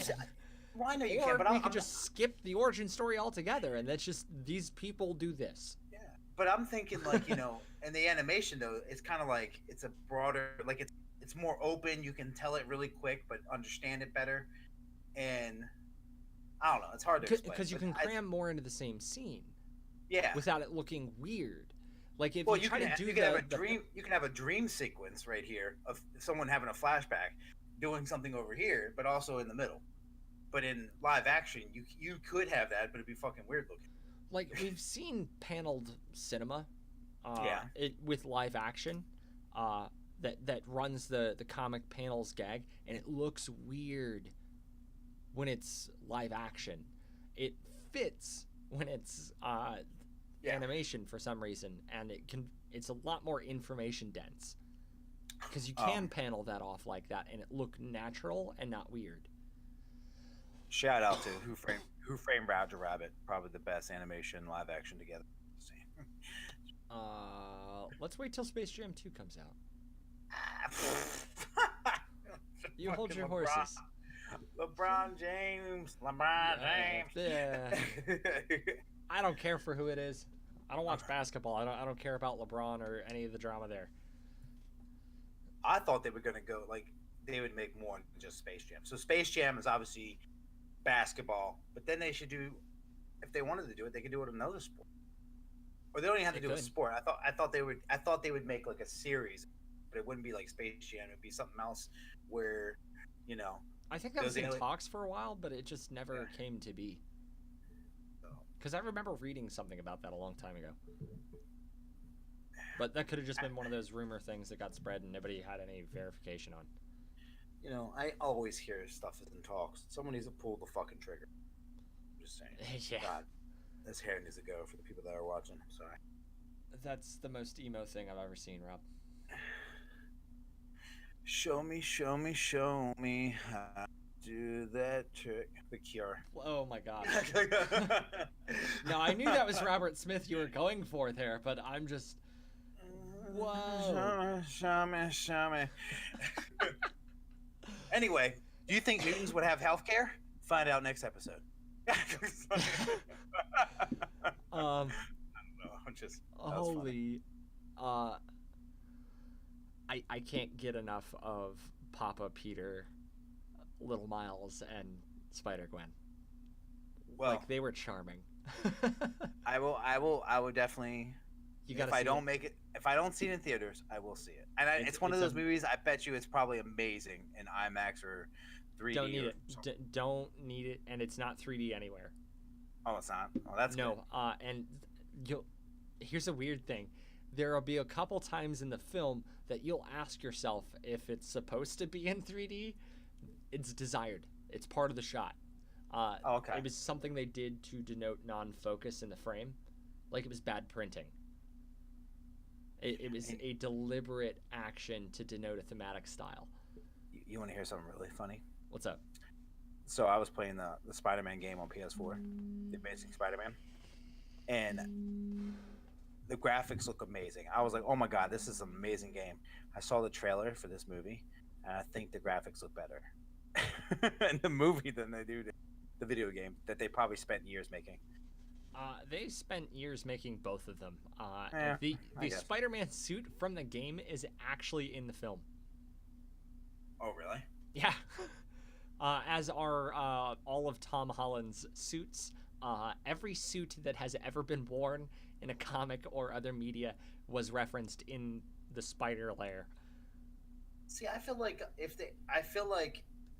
Well, I know you can, but we could just skip the origin story altogether, and that's just, these people do this. Yeah, but I'm thinking, like, in the animation, though, it's kind of like, it's a broader, like, it's more open. You can tell it really quick, but understand it better. And I don't know, it's hard to explain. Because you can cram more into the same scene. Yeah. Without it looking weird. Like, if you try to do you can have a dream sequence right here of someone having a flashback, doing something over here, but also in the middle. But in live action, you could have that, but it'd be fucking weird looking. Like, we've seen paneled cinema, with live action, that runs the comic panels gag, and it looks weird when it's live action. It fits when it's animation for some reason, and it's a lot more information dense, because you can panel that off like that and it look natural and not weird. Shout out to Who Framed Roger Rabbit, probably the best animation live action together. Let's wait till Space Jam 2 comes out. You hold your horses. LeBron James. LeBron James. Yeah. I don't care for who it is. I don't watch basketball. I don't care about LeBron or any of the drama there. I thought they were gonna go like they would make more than just Space Jam. So Space Jam is obviously basketball, but then they should do if they wanted to do it, they could do it in another sport. Or they don't even have to do a sport. I thought they would make like a series, but it wouldn't be like Space Jam. It'd be something else where, you know. I think that was in talks for a while, but it just never came to be. Because I remember reading something about that a long time ago. But that could have just been one of those rumor things that got spread and nobody had any verification on. You know, I always hear stuff in talks. Someone needs to pull the fucking trigger. I'm just saying. Yeah. God, this hair needs to go for the people that are watching. I'm sorry. That's the most emo thing I've ever seen, Rob. Show me how to do that trick. The Cure. Oh my god. No, I knew that was Robert Smith you were going for there, but I'm just... Whoa. Show me. Anyway, do you think mutants would have health care? Find out next episode. I don't know. Holy... I can't get enough of Papa Peter, Little Miles, and Spider-Gwen. Well, like, they were charming. I will definitely... If I don't see it in theaters, I will see it. And it's one of those movies, I bet you it's probably amazing in IMAX or 3D. Don't need it. Don't need it, and it's not 3D anywhere. Oh, it's not? Oh, that's good. No, and here's a weird thing. There will be a couple times in the film that you'll ask yourself if it's supposed to be in 3D. It's desired. It's part of the shot. Okay. It was something they did to denote non-focus in the frame. Like it was bad printing. It was a deliberate action to denote a thematic style. You want to hear something really funny? What's up? So I was playing the Spider-Man game on PS4, The Amazing Spider-Man, and the graphics look amazing. I was like, oh my god, this is an amazing game. I saw the trailer for this movie, and I think the graphics look better in the movie than they do the video game that they probably spent years making. They spent years making both of them. The Spider-Man suit from the game is actually in the film. Oh, really? Yeah. As are all of Tom Holland's suits. Every suit that has ever been worn in a comic or other media was referenced in the Spider Lair. See, I feel like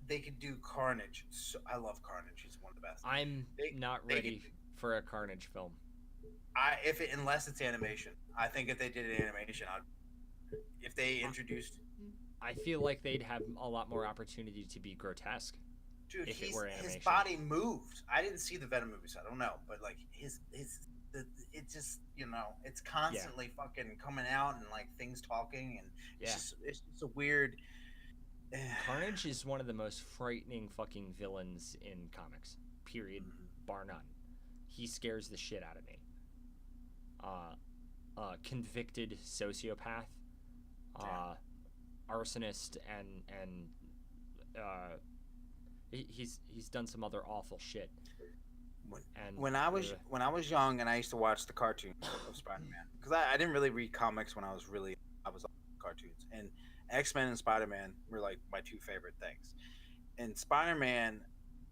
they could do Carnage. So, I love Carnage. He's one of the best. I'm not ready for a Carnage film. Unless it's animation. I think if they did an animation, if they introduced... I feel like they'd have a lot more opportunity to be grotesque. Dude, his body moved. I didn't see the Venom movie, so I don't know. But like it just, it's constantly fucking coming out and like things talking, and it's just a weird. Carnage is one of the most frightening fucking villains in comics. Period, bar none. He scares the shit out of me. Convicted sociopath. Arsonist and he's done some other awful shit. When I was young and I used to watch the cartoons of Spider-Man, because I didn't really read comics when I was on cartoons, and X-Men and Spider-Man were like my two favorite things. And Spider-Man,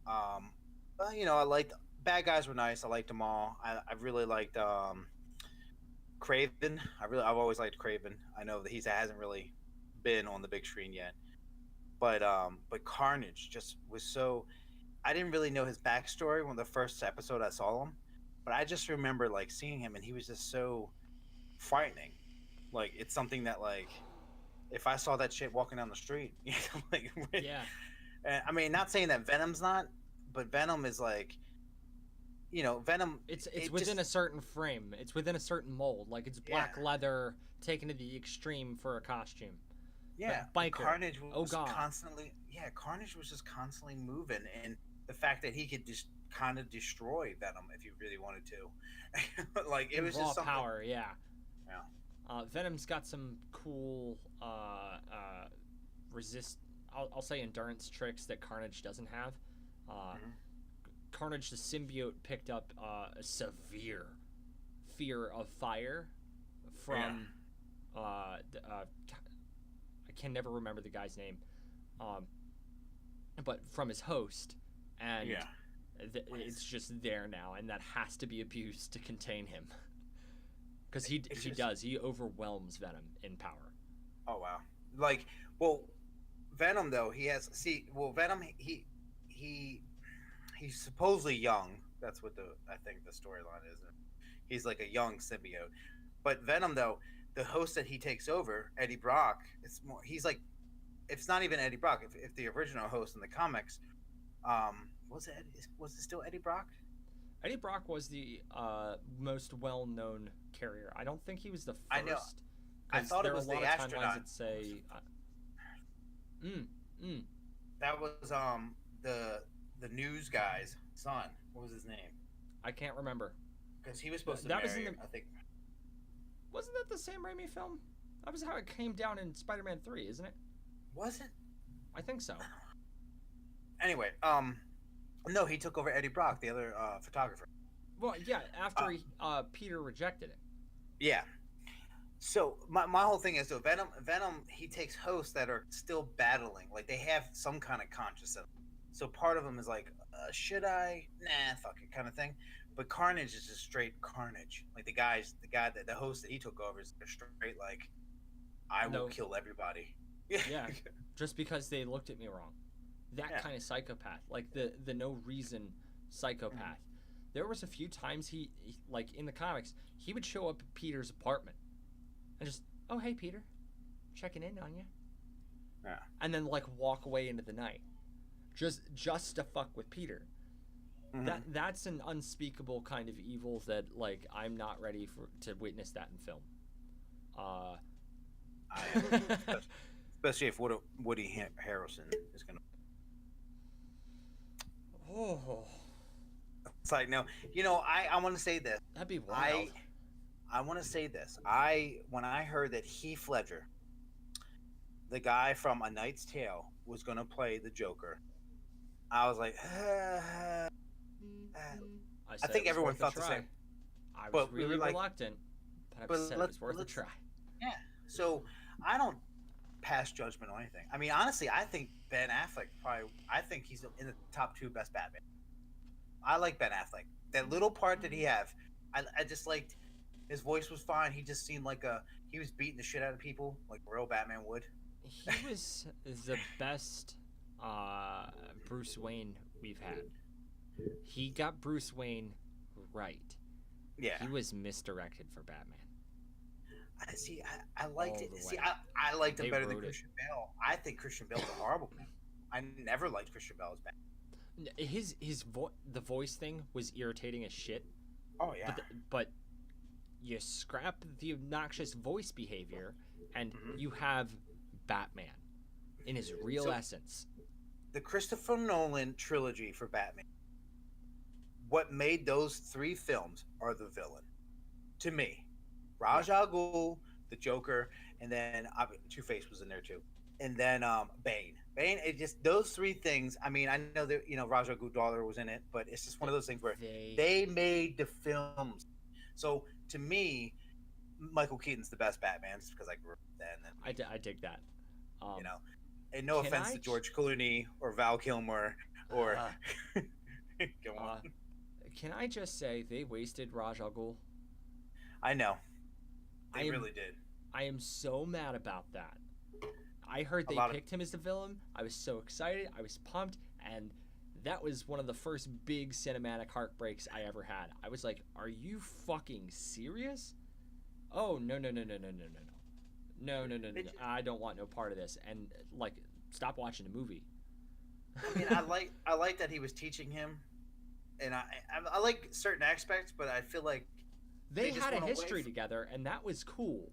I liked bad guys were nice. I liked them all. I really liked Craven. I've always liked Craven. I know that he hasn't really been on the big screen yet, but Carnage just was so. I didn't really know his backstory when the first episode I saw him, but I just remember like seeing him and he was just so frightening. Like it's something that like if I saw that shit walking down the street, like yeah. I mean, not saying that Venom's not, but Venom is like. Venom. It's within a certain frame. It's within a certain mold. Like it's black leather taken to the extreme for a costume. Yeah, biker. Carnage was constantly. Yeah, Carnage was just constantly moving, and the fact that he could just kind of destroy Venom if he really wanted to, like it was raw just something. Power. Yeah. Yeah. Venom's got some cool I'll say endurance tricks that Carnage doesn't have. Mhm. Carnage the symbiote picked up a severe fear of fire from I can never remember the guy's name, but from his host, and Yeah. it's just there now, and that has to be abused to contain him, because he he overwhelms Venom in power. Oh wow. Like, well, Venom though Venom he he's supposedly young. That's what I think the storyline is. He's like a young symbiote. But Venom though, the host that he takes over, Eddie Brock, he's like, it's not even Eddie Brock. If the original host in the comics, was it still Eddie Brock? Eddie Brock was the most well-known carrier. I don't think he was the first. I know. I thought it was the astronaut. That say, That was the news guy's son. What was his name? I can't remember. Because he was supposed to marry him, I think. Wasn't that the Sam Raimi film? That was how it came down in Spider-Man 3, isn't it? Was it? I think so. Anyway, no, he took over Eddie Brock, the other photographer. Well, yeah, after Peter rejected it. Yeah. So my whole thing is, though, Venom, he takes hosts that are still battling, like they have some kind of consciousness. So part of them is like, should I? Nah, fuck it, kind of thing. But Carnage is just straight carnage. Like the host that he took over is straight like, I will kill everybody. Yeah, just because they looked at me wrong. That kind of psychopath, like the no reason psychopath. Mm-hmm. There was a few times he like in the comics, he would show up at Peter's apartment and just, oh hey Peter, checking in on you. Yeah. And then like walk away into the night, just to fuck with Peter. Mm-hmm. That's an unspeakable kind of evil that like I'm not ready to witness that in film. Especially if Woody Harrelson is gonna. Oh. It's like, no, I want to say this. That'd be wild. I want to say this. When I heard that Heath Ledger, the guy from A Knight's Tale, was going to play the Joker, I was like, I think everyone felt the same. I was really reluctant, but I said it was worth a try. Yeah. So I don't pass judgment on anything. I mean, honestly, I think Ben Affleck I think he's in the top 2 best Batman. I like Ben Affleck. That little part that he have, I just liked. His voice was fine. He just seemed like he was beating the shit out of people like a real Batman would. He was the best Bruce Wayne we've had. He got Bruce Wayne right. Yeah. He was misdirected for Batman. I liked it. See, I liked him better than Christian Bale. I think Christian Bale's a horrible man. I never liked Christian Bale as Batman. The voice thing was irritating as shit. Oh yeah. But you scrap the obnoxious voice behavior, and you have Batman in his real essence. The Christopher Nolan trilogy for Batman. What made those 3 films are the villain, to me. Ra's al Ghul, the Joker, and then Two-Face was in there too, and then Bane. It just those 3 things. I mean, I know that Ra's al Ghul's daughter was in it, but it's just one of those things where they made the films. So to me, Michael Keaton's the best Batman, just because I grew up then. I dig that. And no offense to George Clooney or Val Kilmer or. Go on. Can I just say they wasted Ra's al Ghul? I know. They really did. I am so mad about that. I heard they picked him as the villain. I was so excited. I was pumped. And that was one of the first big cinematic heartbreaks I ever had. I was like, are you fucking serious? Oh, no. No. I don't want no part of this. And, like, stop watching the movie. I mean, I like that he was teaching him. And I like certain aspects, but I feel like they had a history together, and that was cool.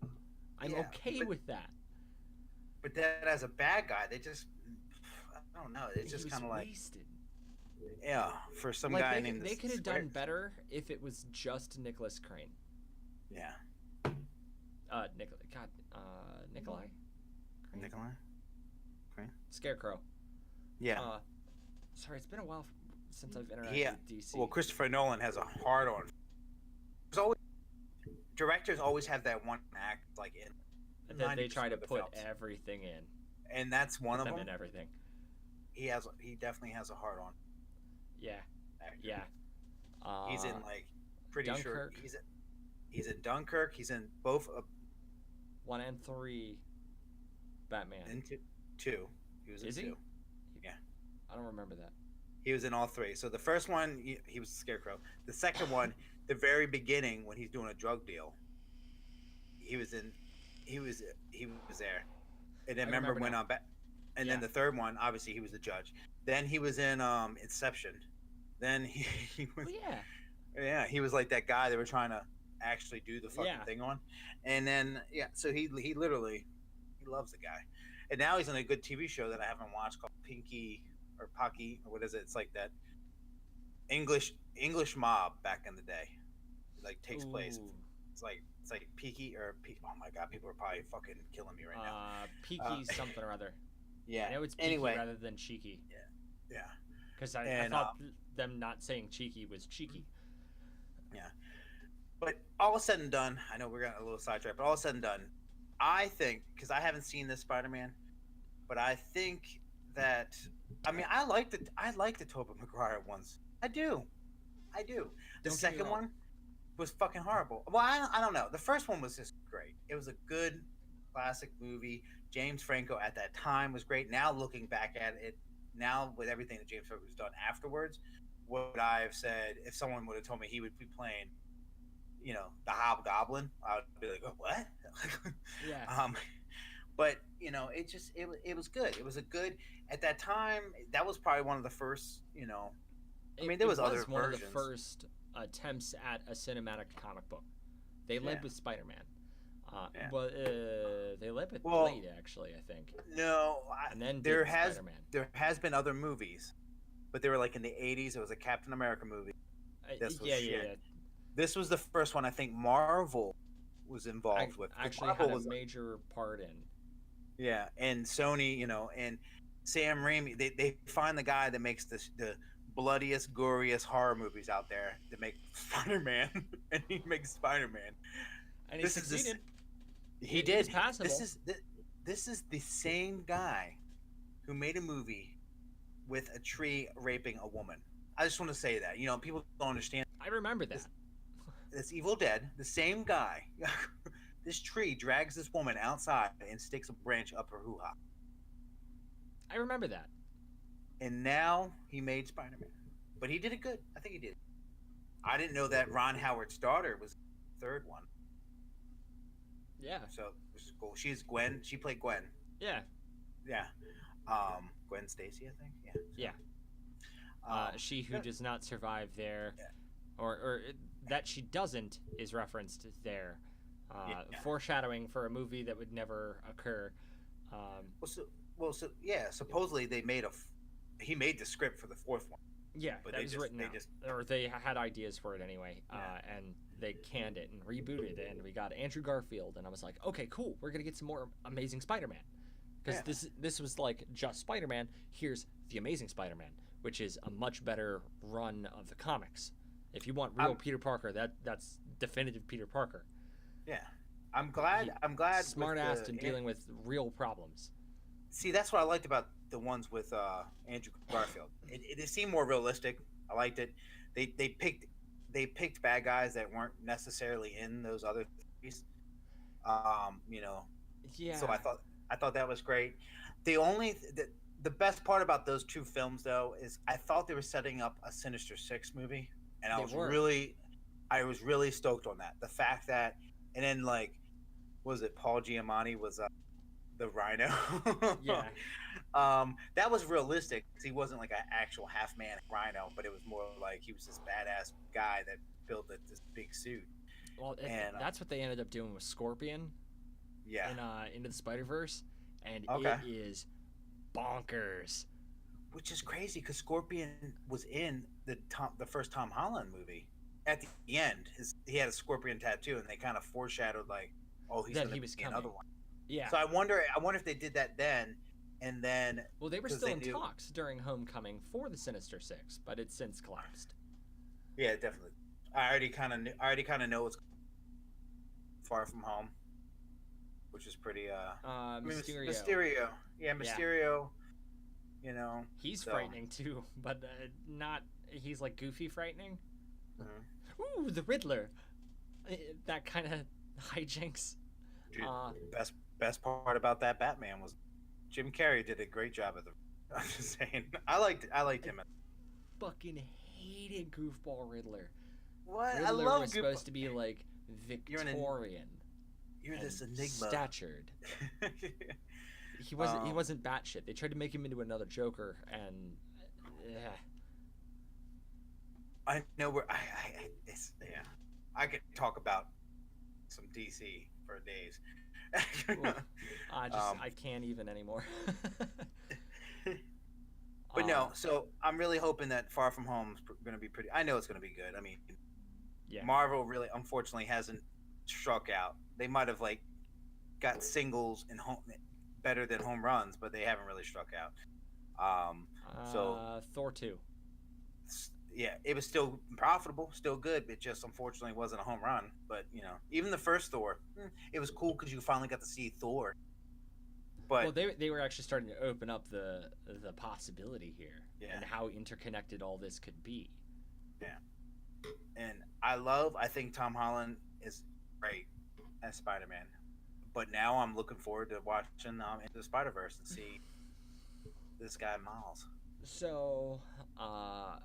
I'm okay with that. But then as a bad guy, they just, I don't know. It's just kind of like wasted. Yeah, for some guy named. They could have done better if it was just Nicholas Crane. Yeah. Nikolai. Crane? Nikolai. Crane. Scarecrow. Yeah. Sorry, it's been a while since I've interacted Yeah. with DC. Well, Christopher Nolan has a hard on. There's always directors always have that one act like in That they 90% try to of the put films, everything in. and that's one Put of them them. in everything. He definitely has a hard on. Yeah. Actor. Yeah. He's in like pretty Dunkirk. sure he's in Dunkirk. He's in both 1 and 3 Batman. into two. He was in Is he? two. Yeah. I don't remember that. He was in all three. So the first one, he was the Scarecrow. The second one, the very beginning when he's doing a drug deal, he was in. He was there. And then remember went on back. And then the third one, obviously, he was the judge. Then he was in Inception. Then he was. Oh, yeah. Yeah, he was like that guy they were trying to actually do the fucking thing on. And then so he literally loves the guy. And now he's in a good TV show that I haven't watched called Pinky or Pocky or what is it? It's like that English mob back in the day. It like takes place. It's like Peaky or oh my god, people are probably fucking killing me right now. Peaky something or other. Yeah. I know it's Peaky rather than cheeky. Yeah. Because I thought them not saying cheeky was cheeky. Yeah. But all said and done, I know we're getting a little sidetracked, but all said and done, I think, because I haven't seen this Spider-Man, but I think that I like the Tobey Maguire ones. I do. The second one was fucking horrible. Well, I don't know. The first one was just great. It was a good classic movie. James Franco at that time was great. Now looking back at it, now with everything that James Franco has done afterwards, would I have said if someone would have told me he would be playing, the Hobgoblin, I would be like, oh, what? Yeah. But it was good. It was a good at that time. That was probably one of the first. There was other one versions. of the first attempts at a cinematic comic book. They led with Spider-Man. But they led with Blade, actually, I think. No, and then there has been other movies, but they were like in the 80s. It was a Captain America movie. Yeah. This was the first one I think Marvel was involved with. Actually, Marvel had a was major part in. Yeah, and Sony, and Sam Raimi, they find the guy that makes the bloodiest, goriest horror movies out there to make Spider-Man, and he makes Spider-Man. And he succeeded. He did. Passable. This is the same guy who made a movie with a tree raping a woman. I just want to say that. People don't understand. I remember that. This Evil Dead, the same guy. This tree drags this woman outside and sticks a branch up her hoo-ha. I remember that. And now he made Spider-Man. But he did it good. I think he did. I didn't know that Ron Howard's daughter was the third one. Yeah. So, which is cool. She's Gwen. She played Gwen. Yeah. Yeah. Gwen Stacy, I think. Yeah. Yeah. She who does not survive there, or that she doesn't is referenced there. Foreshadowing for a movie that would never occur. Supposedly he made the script for the fourth one. Yeah, but that was written out. Or they had ideas for it anyway, and they canned it and rebooted it, and we got Andrew Garfield, and I was like, okay, cool, we're gonna get some more Amazing Spider-Man, because this was like just Spider-Man. Here's the Amazing Spider-Man, which is a much better run of the comics. If you want real Peter Parker, that's definitive Peter Parker. Yeah, I'm glad. Smart-assed and dealing with real problems. See, that's what I liked about the ones with Andrew Garfield. It seemed more realistic. I liked it. They picked bad guys that weren't necessarily in those other movies. Yeah. So I thought that was great. The best part about those two films though is I thought they were setting up a Sinister Six movie, and I was really stoked on that. The fact that, and then like, what was it, Paul Giamatti was the Rhino? Yeah. That was realistic because he wasn't like an actual half-man Rhino, but it was more like he was this badass guy that built this big suit. Well, that's what they ended up doing with Scorpion. Yeah. In Into the Spiderverse, and okay. It is bonkers. Which is crazy because Scorpion was in the first Tom Holland movie. At the end, he had a scorpion tattoo, and they kind of foreshadowed like, oh, he's going to be another one. Yeah. So I wonder if they did that then, and then Well, they were because still they in knew, talks during Homecoming for the Sinister Six, but it's since collapsed. yeah, definitely. I already kind of know what's Far From Home, which is pretty. I mean, Mysterio. Mysterio, yeah, Yeah, Mysterio, you know. he's So, frightening too, but not. He's like goofy frightening. mhm. Ooh, the Riddler. That kind of hijinks. Dude, Uh, best part about that Batman was Jim Carrey did a great job at the. I'm just saying, I liked him. fucking hated Goofball Riddler. What I Riddler love was good. supposed to be like You're an Victorian you're and this enigma. statured. He wasn't. He um, wasn't batshit. They tried to make him into another Joker, and yeah, I know where it's yeah. I could talk about some DC for days. oof, um, I can't even anymore. but uh, no, so I'm really hoping that Far From Home is going to be pretty. I know it's going to be good. I mean, yeah. Marvel really, unfortunately, hasn't struck out. They might have like got singles and home better than home runs, but they haven't really struck out. So Thor 2. yeah, it was still profitable, still good. It just unfortunately wasn't a home run. But even the first Thor, it was cool because you finally got to see Thor. Well, But they were actually starting to open up the possibility here yeah, and how interconnected all this could be. yeah, and I think Tom Holland is great as Spider Man. But now I'm looking forward to watching Into the Spiderverse and see this guy Miles. So, God,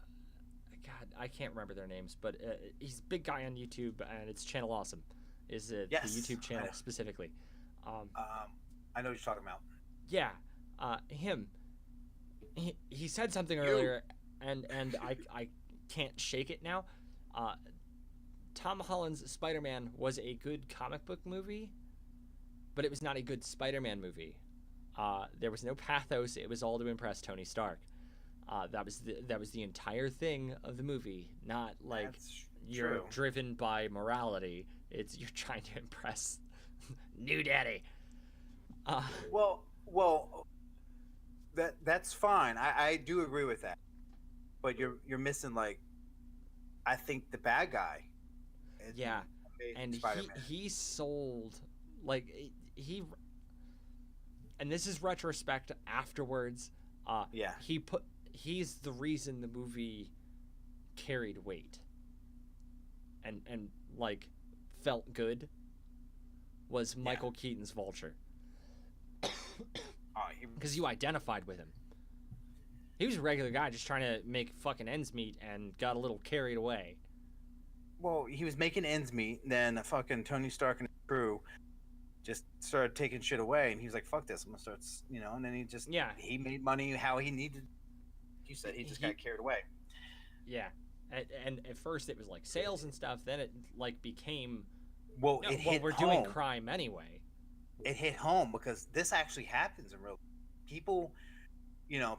I can't remember their names, but he's a big guy on YouTube, and it's Channel Awesome, is it the Yes, YouTube channel specifically? Um, I know what you're talking about. yeah, him. He said something You. earlier, and I can't shake it now. Uh, Tom Holland's Spider-Man was a good comic book movie, but it was not a good Spider-Man movie. There was no pathos. It was all to impress Tony Stark. That was the entire thing of the movie. Not like That's you're true. driven by morality. It's you're trying to impress new daddy. Uh, Well, that's fine. I do agree with that. But you're missing like I think the bad guy is the yeah, Amazing and Spider-Man. he sold like he, and this is retrospect afterwards. Yeah, He's the reason the movie carried weight and like felt good was yeah. Michael Keaton's Vulture He because was you identified with him. He was a regular guy just trying to make fucking ends meet and got a little carried away. well, he was making ends meet. Then fucking Tony Stark and his crew just started taking shit away, and he was like, "Fuck this, I'm gonna start." And then Yeah, he made money how he needed. You said he just he got carried away. yeah, and at first it was like sales and stuff. Then it like became Well, no, it well hit we're doing home. crime anyway. It hit home because this actually happens in real people.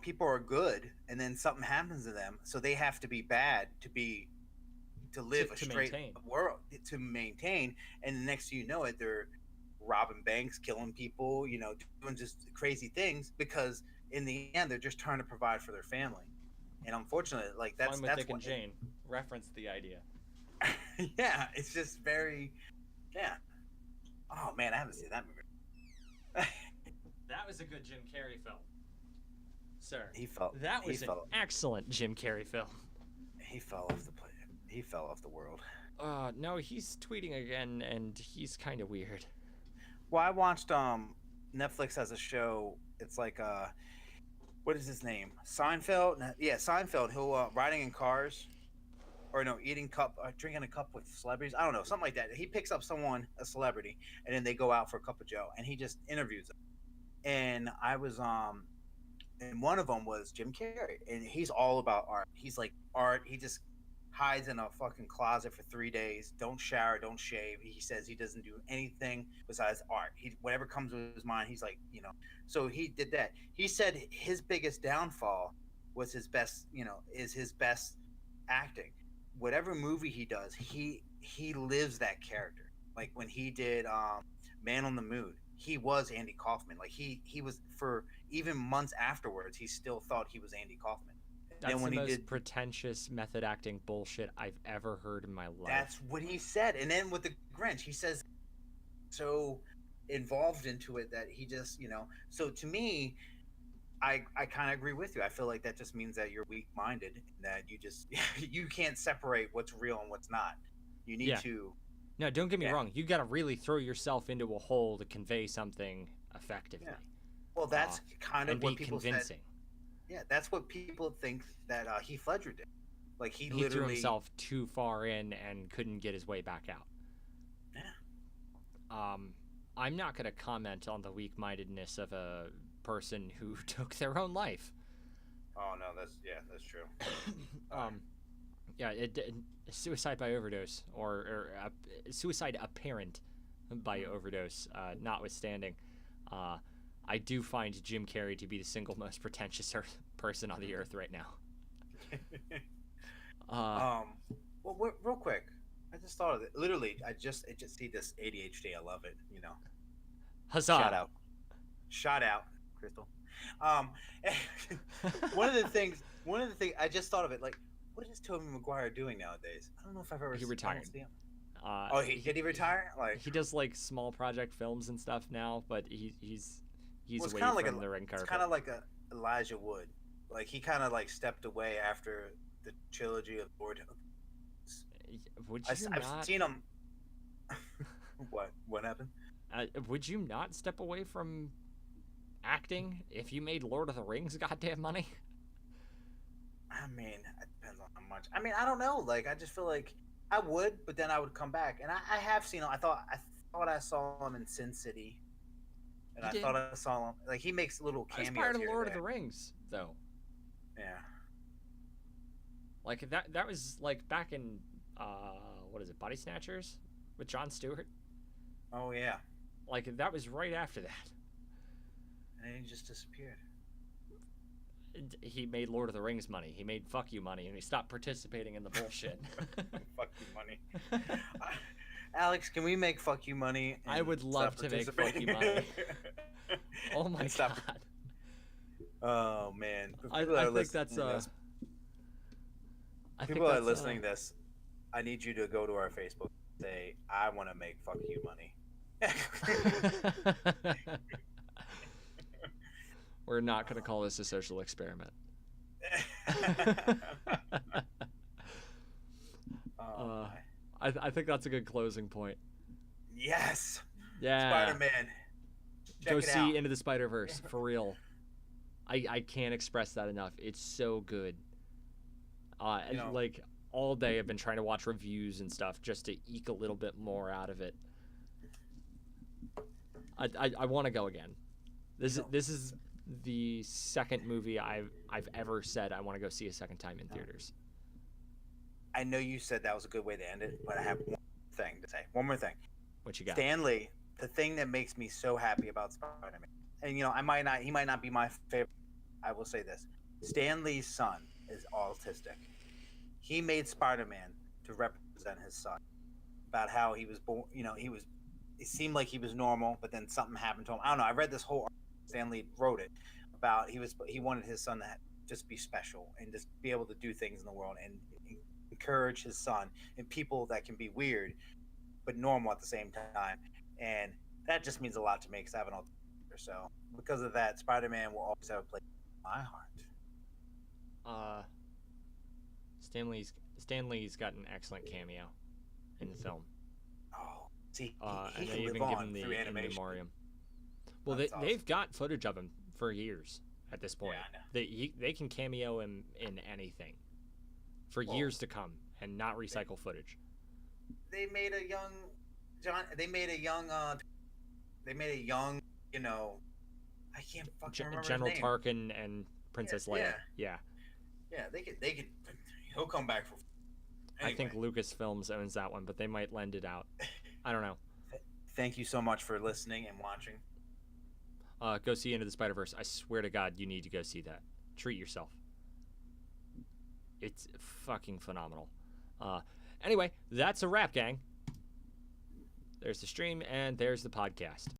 People are good, and then something happens to them, so they have to be bad to live a To straight maintain. world to maintain. And the next thing you know it, they're robbing banks, killing people, doing just crazy things because in the end they're just trying to provide for their family. And unfortunately, like Fun with that's Dick what. and Jane referenced the idea. Yeah, it's just very. Yeah. Oh man, I haven't seen that movie. That was a good Jim Carrey film, sir. he fell. That He was an fell. excellent Jim Carrey film. He fell off the planet. He fell off the world. No, he's tweeting again, and he's kind of weird. Well, I watched Netflix has a show. It's like what is his name? Seinfeld. Yeah, Seinfeld. He'll riding in cars, or no, drinking a cup with celebrities. I don't know, something like that. He picks up someone, a celebrity, and then they go out for a cup of Joe, and he just interviews them. And I was and one of them was Jim Carrey, and he's all about art. He's like art. He just hides in a fucking closet for 3 days. Don't shower, don't shave. He says he doesn't do anything besides art. He whatever comes to his mind, he's like. So he did that. He said his biggest downfall was is his best acting. Whatever movie he does, he lives that character. Like when he did Man on the Moon, he was Andy Kaufman. Like he was for even months afterwards. He still thought he was Andy Kaufman. And That's then the when he most did, pretentious method acting bullshit I've ever heard in my life. that's what he said. And then with the Grinch, he says so involved into it that he just, you know. So to me, I kind of agree with you. I feel like that just means that you're weak minded and that you just you can't separate what's real and what's not. You need Yeah. to. No, don't get me Yeah. wrong. You got to really throw yourself into a hole to convey something effectively. Yeah. Well, that's kind of and what be people convincing. said. Yeah, that's what people think that Heath Ledger did. Like he He threw literally himself too far in and couldn't get his way back out. Yeah. I'm not going to comment on the weak-mindedness of a person who took their own life. Oh no, that's true. Yeah, suicide by overdose or suicide apparent by overdose, notwithstanding. I do find Jim Carrey to be the single most pretentious person on the earth right now. Well, real quick, I just thought of it. Literally, I just see this ADHD. I love it. You know, Huzzah! shout out, Crystal. Um, one of the things I just thought of it. Like, what is Tobey Maguire doing nawadays? I don't know if I've ever. He retired. Did he retire? Like he does like small project films and stuff now, but he's well, away from the ring carpet. It's kind of like a Elijah Wood. Like he kind of like stepped away after the trilogy of Lord. I've seen him. What happened? Would you not step away from acting if you made Lord of the Rings goddamn money? I mean, it depends on how much. I mean, I don't know. Like, I just feel like I would, but then I would come back. And I have seen him. I thought I saw him in Sin City, and I thought I saw him. Like, he makes little cameos. He's part of here Lord and of the there. Rings, though. Yeah. Like that was like back in what is it, Body Snatchers with Jon Stewart? Oh yeah. Like that was right after that. And then he just disappeared. He made Lord of the Rings money. He made fuck you money, and he stopped participating in the bullshit. Fuck you money. Alex, can we make fuck you money? I would love to make fuck you money. Oh my god. Oh man. I think that's people that are listening to this, I need you to go to our Facebook and say, I want to make fuck you money. We're not going to call this a social experiment. I think that's a good closing point. Yes. Yeah. Spider-Man. Go see Into the Spiderverse, for real. I can't express that enough. It's so good. Like all day I've been trying to watch reviews and stuff just to eke a little bit more out of it. I want to go again. This is the second movie I've ever said I want to go see a second time in theaters. I know you said that was a good way to end it, but I have one thing to say. One more thing. What you got? Stan Lee, the thing that makes me so happy about Spider-Man, and he might not be my favorite. I will say this: Stan Lee's son is autistic. He made Spider-Man to represent his son, about how he was born. It seemed like he was normal, but then something happened to him. I don't know. I read this whole article, Stan Lee wrote it about he wanted his son to just be special and just be able to do things in the world and encourage his son and people that can be weird but normal at the same time. And that just means a lot to me because I have an autistic. So because of that, Spider-Man will always have a place in my heart. Stan Lee's got an excellent cameo in the film. Oh, see, and he they can even live give on him through the in animation. memoriam. Well, That's they've got footage of him for years at this point. Yeah, I know. They can cameo him in anything for years to come and not recycle footage. They made a young John. They made a young. I can't fucking remember General his name. Tarkin and Princess Leia. Yeah. Yeah, they could. He'll come back for. Anyway. I think Lucasfilms owns that one, but they might lend it out. I don't know. Thank you so much for listening and watching. Go see Into the Spiderverse. I swear to God, you need to go see that. Treat yourself. It's fucking phenomenal. Anyway, that's a wrap, gang. There's the stream and there's the podcast.